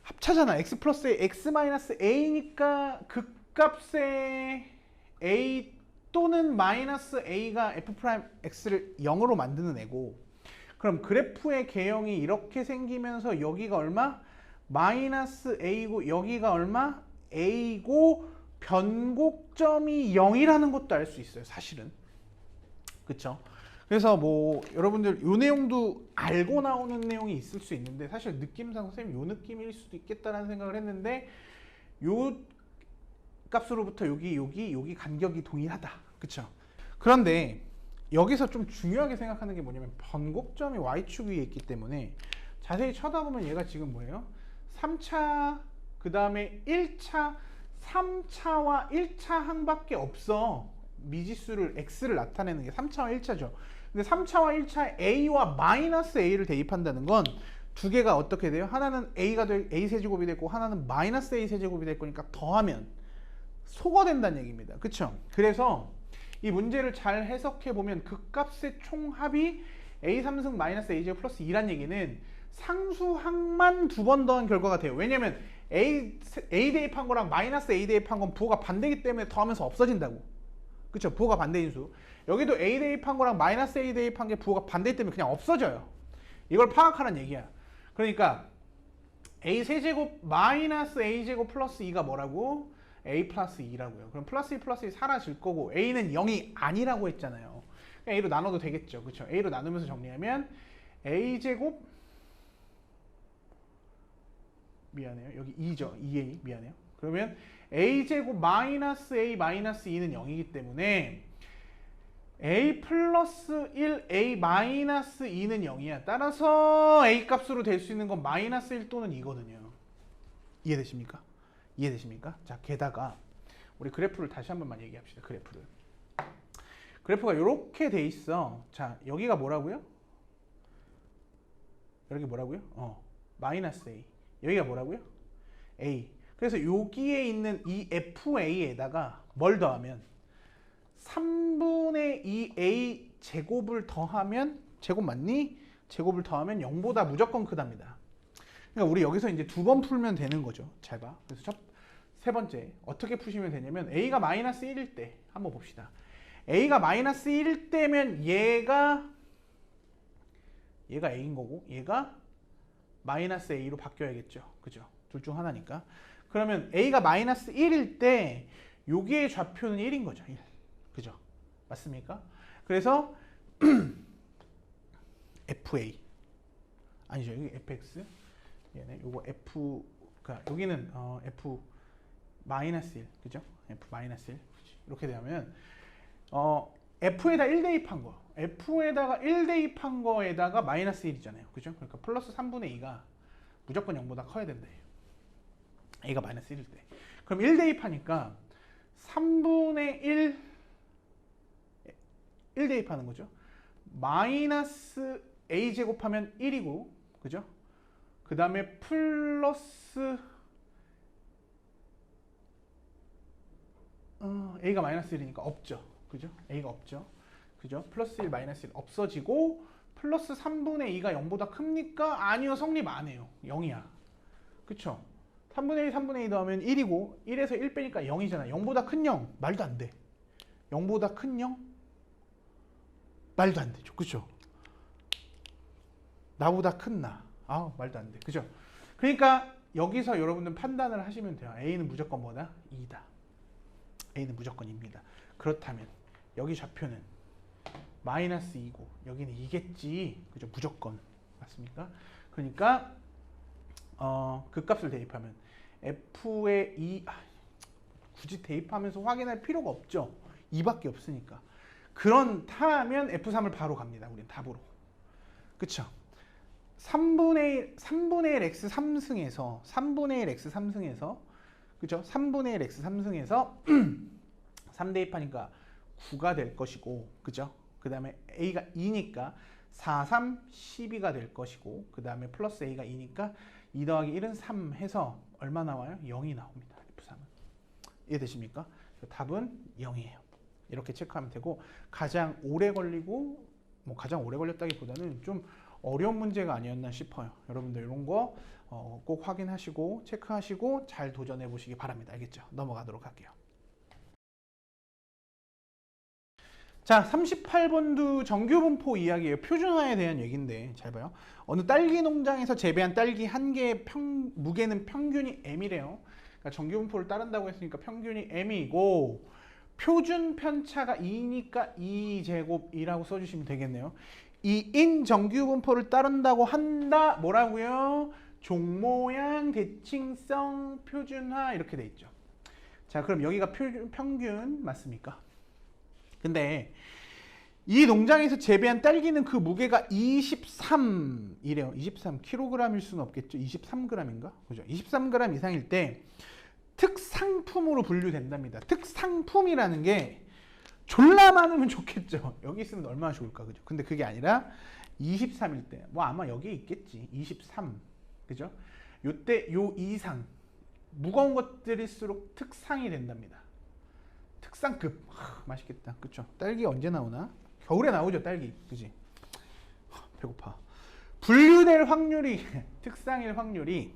합차잖아. X 플러스 X 마이너스 A니까 극값의 A 또는 마이너스 a가 f 프라임 x를 0으로 만드는 애고, 그럼 그래프의 개형이 이렇게 생기면서 여기가 얼마? 마이너스 a고 여기가 얼마? a고 변곡점이 0이라는 것도 알 수 있어요, 사실은. 그쵸? 그래서 뭐 여러분들 요 내용도 알고 나오는 내용이 있을 수 있는데, 사실 느낌상 선생님 요 느낌일 수도 있겠다라는 생각을 했는데, 요 값으로부터 여기 간격이 동일하다. 그쵸? 그런데 여기서 좀 중요하게 생각하는 게 뭐냐면, 변곡점이 y축 위에 있기 때문에 자세히 쳐다보면 얘가 지금 뭐예요? 3차, 그 다음에 1차, 3차와 1차 항밖에 없어. 미지수를 x를 나타내는 게 3차와 1차죠. 근데 3차와 1차 a와 마이너스 a를 대입한다는 건 두 개가 어떻게 돼요? 하나는 a 세제곱이 됐고 하나는 마이너스 a 세제곱이 될 거니까 더하면 소가 된다는 얘기입니다. 그쵸? 그래서 이 문제를 잘 해석해 보면 극값의 총합이 a 3승 마이너스 a 제곱 플러스 2란 얘기는 상수항만 두 번 더한 결과가 돼요. 왜냐면 a 대입한 거랑 마이너스 a 대입한 건 부호가 반대이기 때문에 더하면서 없어진다고. 그쵸? 부호가 반대인 수. 여기도 a 대입한 거랑 마이너스 a 대입한 게 부호가 반대이기 때문에 그냥 없어져요. 이걸 파악하라는 얘기야. 그러니까 a 세제곱 마이너스 a 제곱 플러스 2가 뭐라고? a 플러스 2라고요. 그럼 플러스 2 플러스 2 사라질 거고, a는 0이 아니라고 했잖아요. 그냥 a로 나눠도 되겠죠. 그쵸? a로 나누면서 정리하면 a 제곱, 미안해요. 여기 2죠. 2a, 미안해요. 그러면 a 제곱 마이너스 a 마이너스 2는 0이기 때문에 a 플러스 1 a 마이너스 2는 0이야. 따라서 a 값으로 될 수 있는 건 마이너스 1 또는 2거든요. 이해되십니까? 이해되십니까? 자, 게다가 우리 그래프를 다시 한 번만 얘기합시다. 그래프가 이렇게 돼 있어. 자, 여기가 뭐라고요? 여기 뭐라고요? 마이너스 a. 여기가 뭐라고요? a. 그래서 여기에 있는 이 FA에다가 뭘 더하면 3분의 2A 제곱을 더하면, 제곱 맞니? 제곱을 더하면 0보다 무조건 크답니다. 그러니까 우리 여기서 이제 두 번 풀면 되는 거죠. 잘 봐. 그래서 세 번째 어떻게 푸시면 되냐면, A가 마이너스 1일 때 한번 봅시다. A가 마이너스 1일 때면 얘가 A인 거고 얘가 마이너스 A로 바뀌어야겠죠. 그죠? 둘 중 하나니까. 그러면 A가 마이너스 1일 때 여기의 좌표는 1인 거죠. 1. 그죠? 맞습니까? 그래서 FA 아니죠. 여기 FX. 얘네 요거 F, 그러니까 여기는 F 마이너스 1. 그죠? F 마이너스 1. 이렇게 되면 F에다 1 대입한 거. F에다가 1 대입한 거에다가 마이너스 1이잖아요. 그죠? 그러니까 플러스 3분의 2가 무조건 0보다 커야 된다. A가 마이너스 1일 때. 그럼 1 대입하니까 3분의 1 대입하는 거죠. 마이너스 A 제곱하면 1이고, 그죠? 그 다음에 플러스 A가 마이너스 1이니까 없죠. 그죠? A가 없죠. 그죠? 플러스 1 마이너스 1 없어지고, 플러스 3분의 2가 0보다 큽니까? 아니요, 성립 안 해요. 0이야. 그쵸? 3분의 1, 3분의 2 더하면 1이고 1에서 1 빼니까 0이잖아. 0보다 큰 0. 말도 안 돼. 0보다 큰 0? 말도 안 되죠. 그쵸? 나보다 큰 나. 말도 안 돼. 그죠? 그러니까 여기서 여러분들 판단을 하시면 돼요. A는 무조건 뭐다? 2다. A는 무조건 2입니다. 그렇다면 여기 좌표는 마이너스 2고 여기는 2겠지. 그죠? 무조건. 맞습니까? 그러니까 그 값을 대입하면 F의 2, 굳이 대입하면서 확인할 필요가 없죠. 2밖에 없으니까. 그렇다면 F3을 바로 갑니다. 우린 답으로. 그쵸? 3분의 1 x 3승에서 3분의 1 x 3승에서 그죠? 3분의 1 x 3승에서 3 대입하니까 9가 될 것이고, 그죠? 그 다음에 A가 2니까 4, 3, 12가 될 것이고, 그 다음에 플러스 A가 2니까 2 더하기 1은 3 해서 얼마 나와요? 0이 나옵니다. F3은. 이해되십니까? 답은 0이에요. 이렇게 체크하면 되고, 가장 오래 걸리고, 가장 오래 걸렸다기보다는 좀 어려운 문제가 아니었나 싶어요. 여러분들 이런 거 꼭 확인하시고 체크하시고 잘 도전해 보시기 바랍니다. 알겠죠? 넘어가도록 할게요. 자, 38번도 정규분포 이야기예요. 표준화에 대한 얘기인데 잘 봐요. 어느 딸기 농장에서 재배한 딸기 한 개의 무게는 평균이 m이래요. 그러니까 정규분포를 따른다고 했으니까 평균이 m이고 표준 편차가 2니까 2제곱이라고 써주시면 되겠네요. 2인 정규분포를 따른다고 한다. 뭐라고요? 종모양, 대칭성, 표준화 이렇게 돼 있죠. 자, 그럼 여기가 평균 맞습니까? 근데 이 농장에서 재배한 딸기는 그 무게가 23이래요. 23kg일 수는 없겠죠. 23g인가? 그죠? 23g 이상일 때 특상품으로 분류된답니다. 특상품이라는 게 졸라 많으면 좋겠죠. 여기 있으면 얼마나 좋을까, 그죠? 근데 그게 아니라 23일 때, 뭐 아마 여기에 있겠지. 23, 그죠? 요때 요 이상 무거운 것들일수록 특상이 된답니다. 특상급. 맛있겠다, 그쵸? 딸기 언제 나오나? 겨울에 나오죠, 딸기, 그지? 배고파. 분류될 확률이 특상일 확률이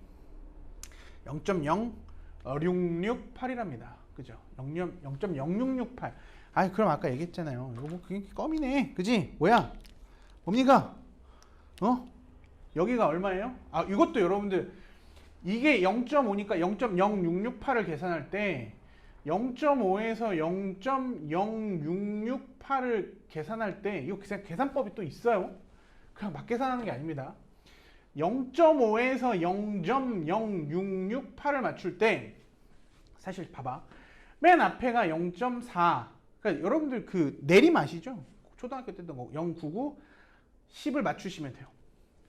0.0668이랍니다. 그죠? 0.0668. 아, 그럼 아까 얘기했잖아요. 이거 뭐 그게 껌이네, 그지? 뭐야? 뭡니까? 여기가 얼마예요? 아, 이것도 여러분들 이게 0.5니까 0.0668을 계산할 때 0.5에서 0.0668을 계산할 때 이거 계산법이 또 있어요. 그냥 막 계산하는 게 아닙니다. 0.5에서 0.0668을 맞출 때 사실 봐봐. 맨 앞에가 0.4. 그러니까 여러분들 그 내림 아시죠? 초등학교 때도 뭐 0, 9, 9, 10을 맞추시면 돼요.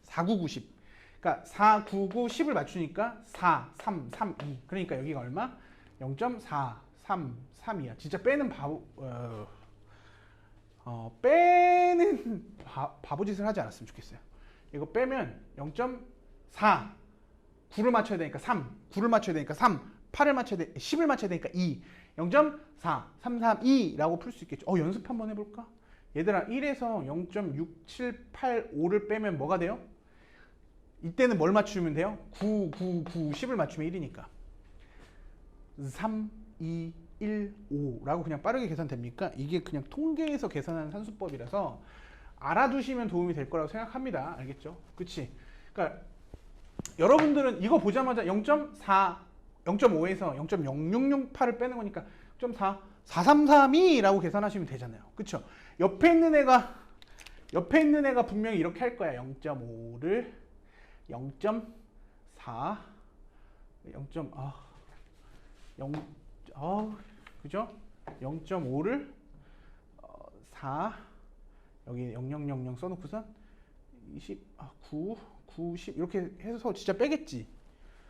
4, 9, 9, 10. 그러니까 4, 9, 9, 10을 맞추니까 4, 3, 3, 2. 그러니까 여기가 얼마? 0.433이야. 진짜 빼는 빼는 바보짓을 하지 않았으면 좋겠어요. 이거 빼면 0.4 9를 맞춰야 되니까 3 9를 맞춰야 되니까 3 8을 맞춰야 돼 10을 맞춰야 되니까 2 0.4332라고 풀 수 있겠죠. 연습 한번 해볼까? 얘들아 1에서 0.6785를 빼면 뭐가 돼요? 이때는 뭘 맞추면 돼요? 9, 9, 9, 10을 맞추면 1이니까 3, 2, 1, 5라고 그냥 빠르게 계산됩니까? 이게 그냥 통계에서 계산하는 산수법이라서 알아두시면 도움이 될 거라고 생각합니다. 알겠죠? 그치? 그러니까 여러분들은 이거 보자마자 0.4, 0.5에서 0.0668을 빼는 거니까 0.4, 4332라고 계산하시면 되잖아요. 그쵸? 옆에 있는 애가 분명히 이렇게 할 거야. 0.5를 0.4 그죠? 0.5를 4 여기 0000 써놓고선 20, 9, 90 이렇게 해서 진짜 빼겠지.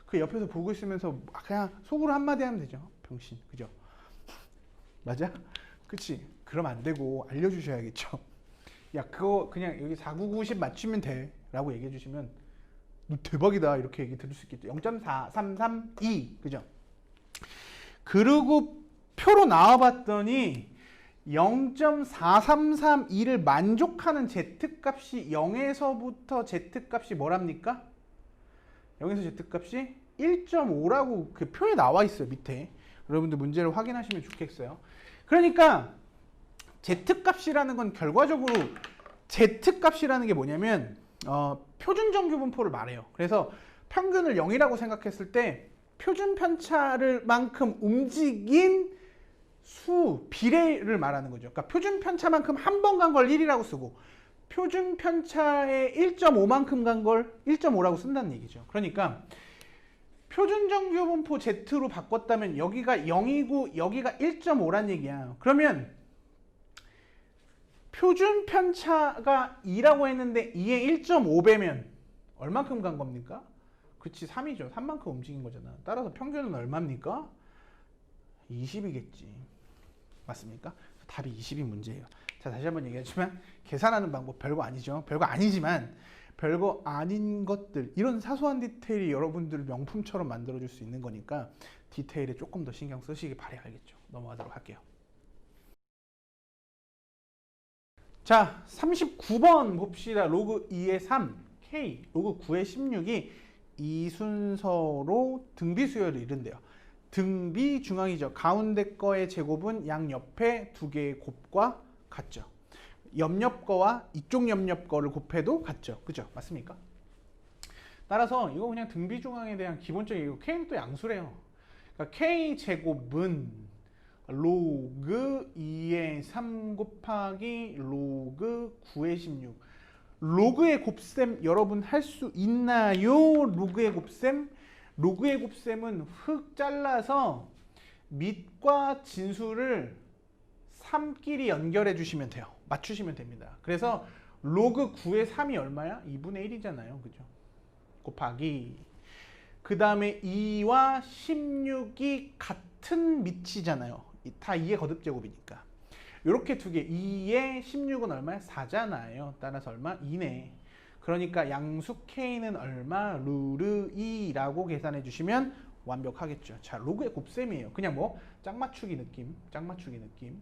그 옆에서 보고 있으면서 그냥 속으로 한마디 하면 되죠. 병신, 그죠? 맞아? 그치? 그럼 안 되고 알려주셔야겠죠. 야, 그거 그냥 여기 4990 맞추면 돼 라고 얘기해 주시면 너 대박이다 이렇게 얘기 들을 수 있겠죠. 0.4332 그죠? 그리고 표로 나와봤더니 0.4332를 만족하는 Z값이 0에서부터 Z값이 뭐랍니까? 0에서 Z값이 1.5라고 그 표에 나와 있어요. 밑에 여러분들 문제를 확인하시면 좋겠어요. 그러니까 Z값이라는 건 결과적으로 Z값이라는 게 뭐냐면 표준정규분포를 말해요. 그래서 평균을 0이라고 생각했을 때 표준 편차를 만큼 움직인 수, 비례를 말하는 거죠. 그러니까 표준 편차만큼 한 번 간 걸 1이라고 쓰고 표준 편차의 1.5만큼 간 걸 1.5라고 쓴다는 얘기죠. 그러니까 표준정규분포 Z로 바꿨다면 여기가 0이고 여기가 1.5란 얘기야. 그러면 표준 편차가 2라고 했는데 2의 1.5배면 얼만큼 간 겁니까? 그치, 3이죠. 3만큼 움직인 거잖아. 따라서 평균은 얼마입니까? 20이겠지. 맞습니까? 답이 20이 문제예요. 자, 다시 한번 얘기하지만 계산하는 방법 별거 아니죠. 별거 아니지만 별거 아닌 것들, 이런 사소한 디테일이 여러분들을 명품처럼 만들어줄 수 있는 거니까 디테일에 조금 더 신경 쓰시기 바라야 알겠죠. 넘어가도록 할게요. 자, 39번 봅시다. 로그 2의 3, K, 로그 9의 16이 이 순서로 등비 수열을 이룬대요. 등비 중앙이죠. 가운데 거의 제곱은 양 옆에 두 개의 곱과 같죠. 옆옆 거와 이쪽 옆옆 거를 곱해도 같죠. 그죠? 맞습니까? 따라서 이거 그냥 등비중항에 대한 기본적인 K는 또 양수래요. 그러니까 K 제곱은 로그 2의 3 곱하기 로그 9의 16. 로그의 곱셈 여러분 할 수 있나요? 로그의 곱셈? 로그의 곱셈은 흙 잘라서 밑과 진수를 3끼리 연결해 주시면 돼요. 맞추시면 됩니다. 그래서 로그 9의 3이 얼마야? 2분의 1이잖아요. 그죠? 곱하기 그 다음에 2와 16이 같은 밑이잖아요. 다 2의 거듭제곱이니까. 이렇게 두 개. 2에 16은 얼마야? 4잖아요. 따라서 얼마? 2네. 그러니까 양수 K는 얼마? 루르 2라고 계산해 주시면 완벽하겠죠. 자, 로그의 곱셈이에요. 그냥 뭐 짝맞추기 느낌. 짝맞추기 느낌.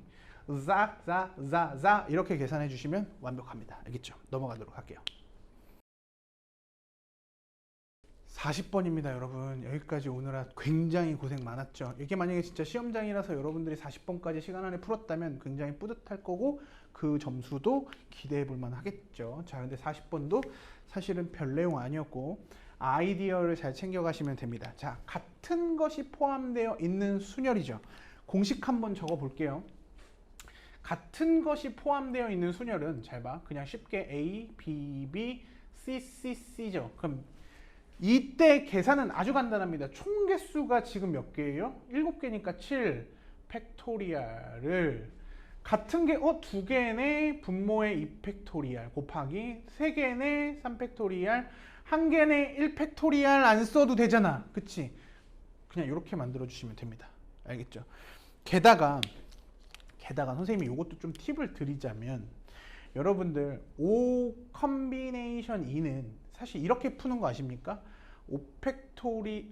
자 이렇게 계산해 주시면 완벽합니다. 알겠죠? 넘어가도록 할게요. 40번입니다, 여러분. 여기까지 오느라 굉장히 고생 많았죠. 이게 만약에 진짜 시험장이라서 여러분들이 40번까지 시간 안에 풀었다면 굉장히 뿌듯할 거고 그 점수도 기대해 볼 만하겠죠. 자, 근데 40번도 사실은 별 내용 아니었고 아이디어를 잘 챙겨 가시면 됩니다. 자, 같은 것이 포함되어 있는 순열이죠. 공식 한번 적어 볼게요. 같은 것이 포함되어 있는 순열은 잘 봐. 그냥 쉽게 A, B, B, C, C, C죠. 그럼 이때 계산은 아주 간단합니다. 총 개수가 지금 몇 개예요? 7개니까 7 팩토리얼을 같은 게 2개네 분모의 2 팩토리얼 곱하기 3개네 3 팩토리얼 1개네 1 팩토리얼 안 써도 되잖아. 그치? 그냥 이렇게 만들어 주시면 됩니다. 알겠죠? 게다가 선생님이 이것도 좀 팁을 드리자면 여러분들 5 컨비네이션 2는 사실 이렇게 푸는 거 아십니까? 5 팩토리얼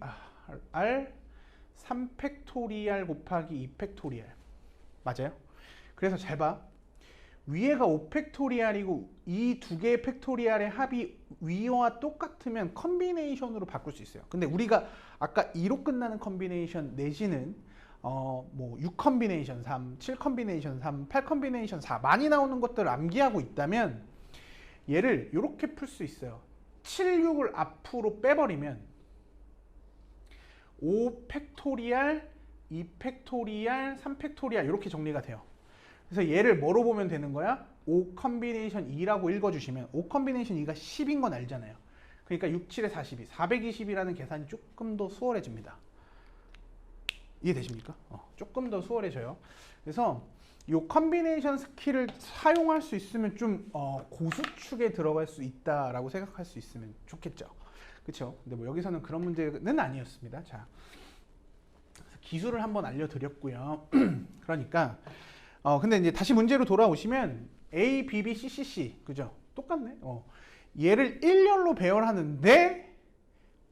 3 팩토리얼 곱하기 2 팩토리얼 맞아요? 그래서 잘 봐. 위에가 5 팩토리얼이고 이 두 개의 팩토리얼의 합이 위와 똑같으면 컨비네이션으로 바꿀 수 있어요. 근데 우리가 아까 2로 끝나는 컨비네이션 내지는 뭐 6 컨비네이션 3, 7 컨비네이션 3, 8 컨비네이션 4 많이 나오는 것들을 암기하고 있다면 얘를 이렇게 풀 수 있어요. 7, 6을 앞으로 빼버리면 5 팩토리얼, 2 팩토리얼, 3 팩토리얼 이렇게 정리가 돼요. 그래서 얘를 뭐로 보면 되는 거야? 5 컨비네이션 2라고 읽어주시면 5 컨비네이션 2가 10인 건 알잖아요. 그러니까 6, 7에 42, 420이라는 계산이 조금 더 수월해집니다. 이해되십니까? 조금 더 수월해져요. 그래서 이 컨비네이션 스킬을 사용할 수 있으면 좀 고수축에 들어갈 수 있다라고 생각할 수 있으면 좋겠죠. 그렇죠? 근데 뭐 여기서는 그런 문제는 아니었습니다. 자, 기술을 한번 알려드렸고요. 그러니까 근데 이제 다시 문제로 돌아오시면 A, B, B, C, C, C 그죠? 똑같네. 얘를 1열로 배열하는데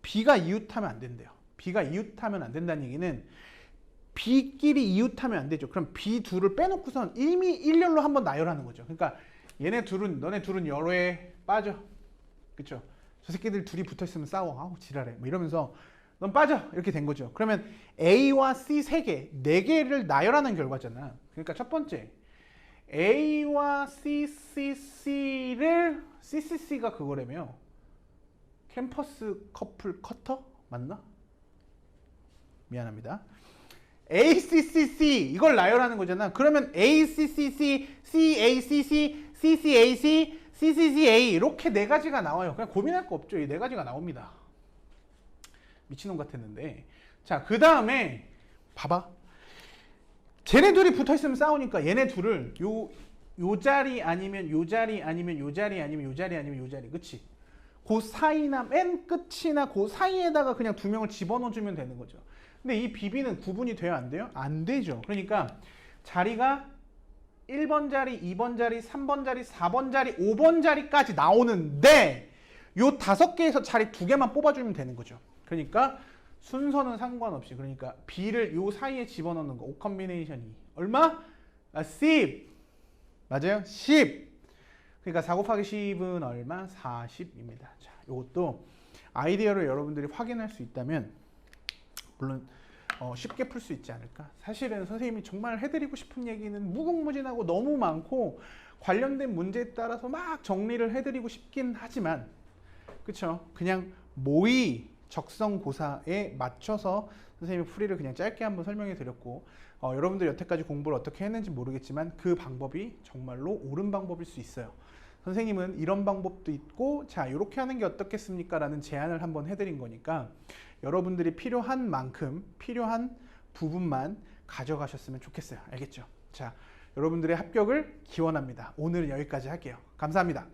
B가 이웃하면 안 된대요. B가 이웃하면 안 된다는 얘기는 B끼리 이웃하면 안 되죠. 그럼 B 둘을 빼놓고선 이미 1열로 한번 나열하는 거죠. 그러니까 너네 둘은 열에 빠져. 그쵸? 저 새끼들 둘이 붙어 있으면 싸워. 아우 지랄해. 뭐 이러면서 넌 빠져. 이렇게 된 거죠. 그러면 A와 C 3개, 4개를 나열하는 결과잖아. 그러니까 첫 번째 A와 CCC를 CCC가 그거라며 캠퍼스 커플 커터? 맞나? 미안합니다. ACCC 이걸 나열하는 거잖아. 그러면 ACCC, CACC, CCAC, CCCA 이렇게 4가지가 나와요. 그냥 고민할 거 없죠. 이 4가지가 나옵니다. 미친놈 같았는데. 자, 그 다음에 봐봐. 쟤네 둘이 붙어있으면 싸우니까 얘네 둘을 요 자리 아니면 요 자리 아니면 요 자리 아니면 요 자리 아니면 요 자리. 그치? 그 사이나 맨 끝이나 그 사이에다가 그냥 2명을 집어넣어주면 되는 거죠. 근데 이 BB는 구분이 돼요? 안 돼요? 안 되죠. 그러니까 자리가 1번 자리, 2번 자리, 3번 자리, 4번 자리, 5번 자리까지 나오는데 요 5개에서 자리 2개만 뽑아주면 되는 거죠. 그러니까 순서는 상관없이 그러니까 B를 요 사이에 집어넣는 거 5 컨비네이션이 얼마? 10 맞아요? 10 그러니까 4 곱하기 10은 얼마? 40입니다. 자, 요것도 아이디어를 여러분들이 확인할 수 있다면 물론 쉽게 풀 수 있지 않을까. 사실은 선생님이 정말 해드리고 싶은 얘기는 무궁무진하고 너무 많고 관련된 문제에 따라서 막 정리를 해드리고 싶긴 하지만 그쵸, 그냥 모의 적성고사에 맞춰서 선생님이 풀이를 그냥 짧게 한번 설명해 드렸고 여러분들 여태까지 공부를 어떻게 했는지 모르겠지만 그 방법이 정말로 옳은 방법일 수 있어요. 선생님은 이런 방법도 있고 자 이렇게 하는 게 어떻겠습니까 라는 제안을 한번 해드린 거니까 여러분들이 필요한 만큼 필요한 부분만 가져가셨으면 좋겠어요. 알겠죠? 자, 여러분들의 합격을 기원합니다. 오늘은 여기까지 할게요. 감사합니다.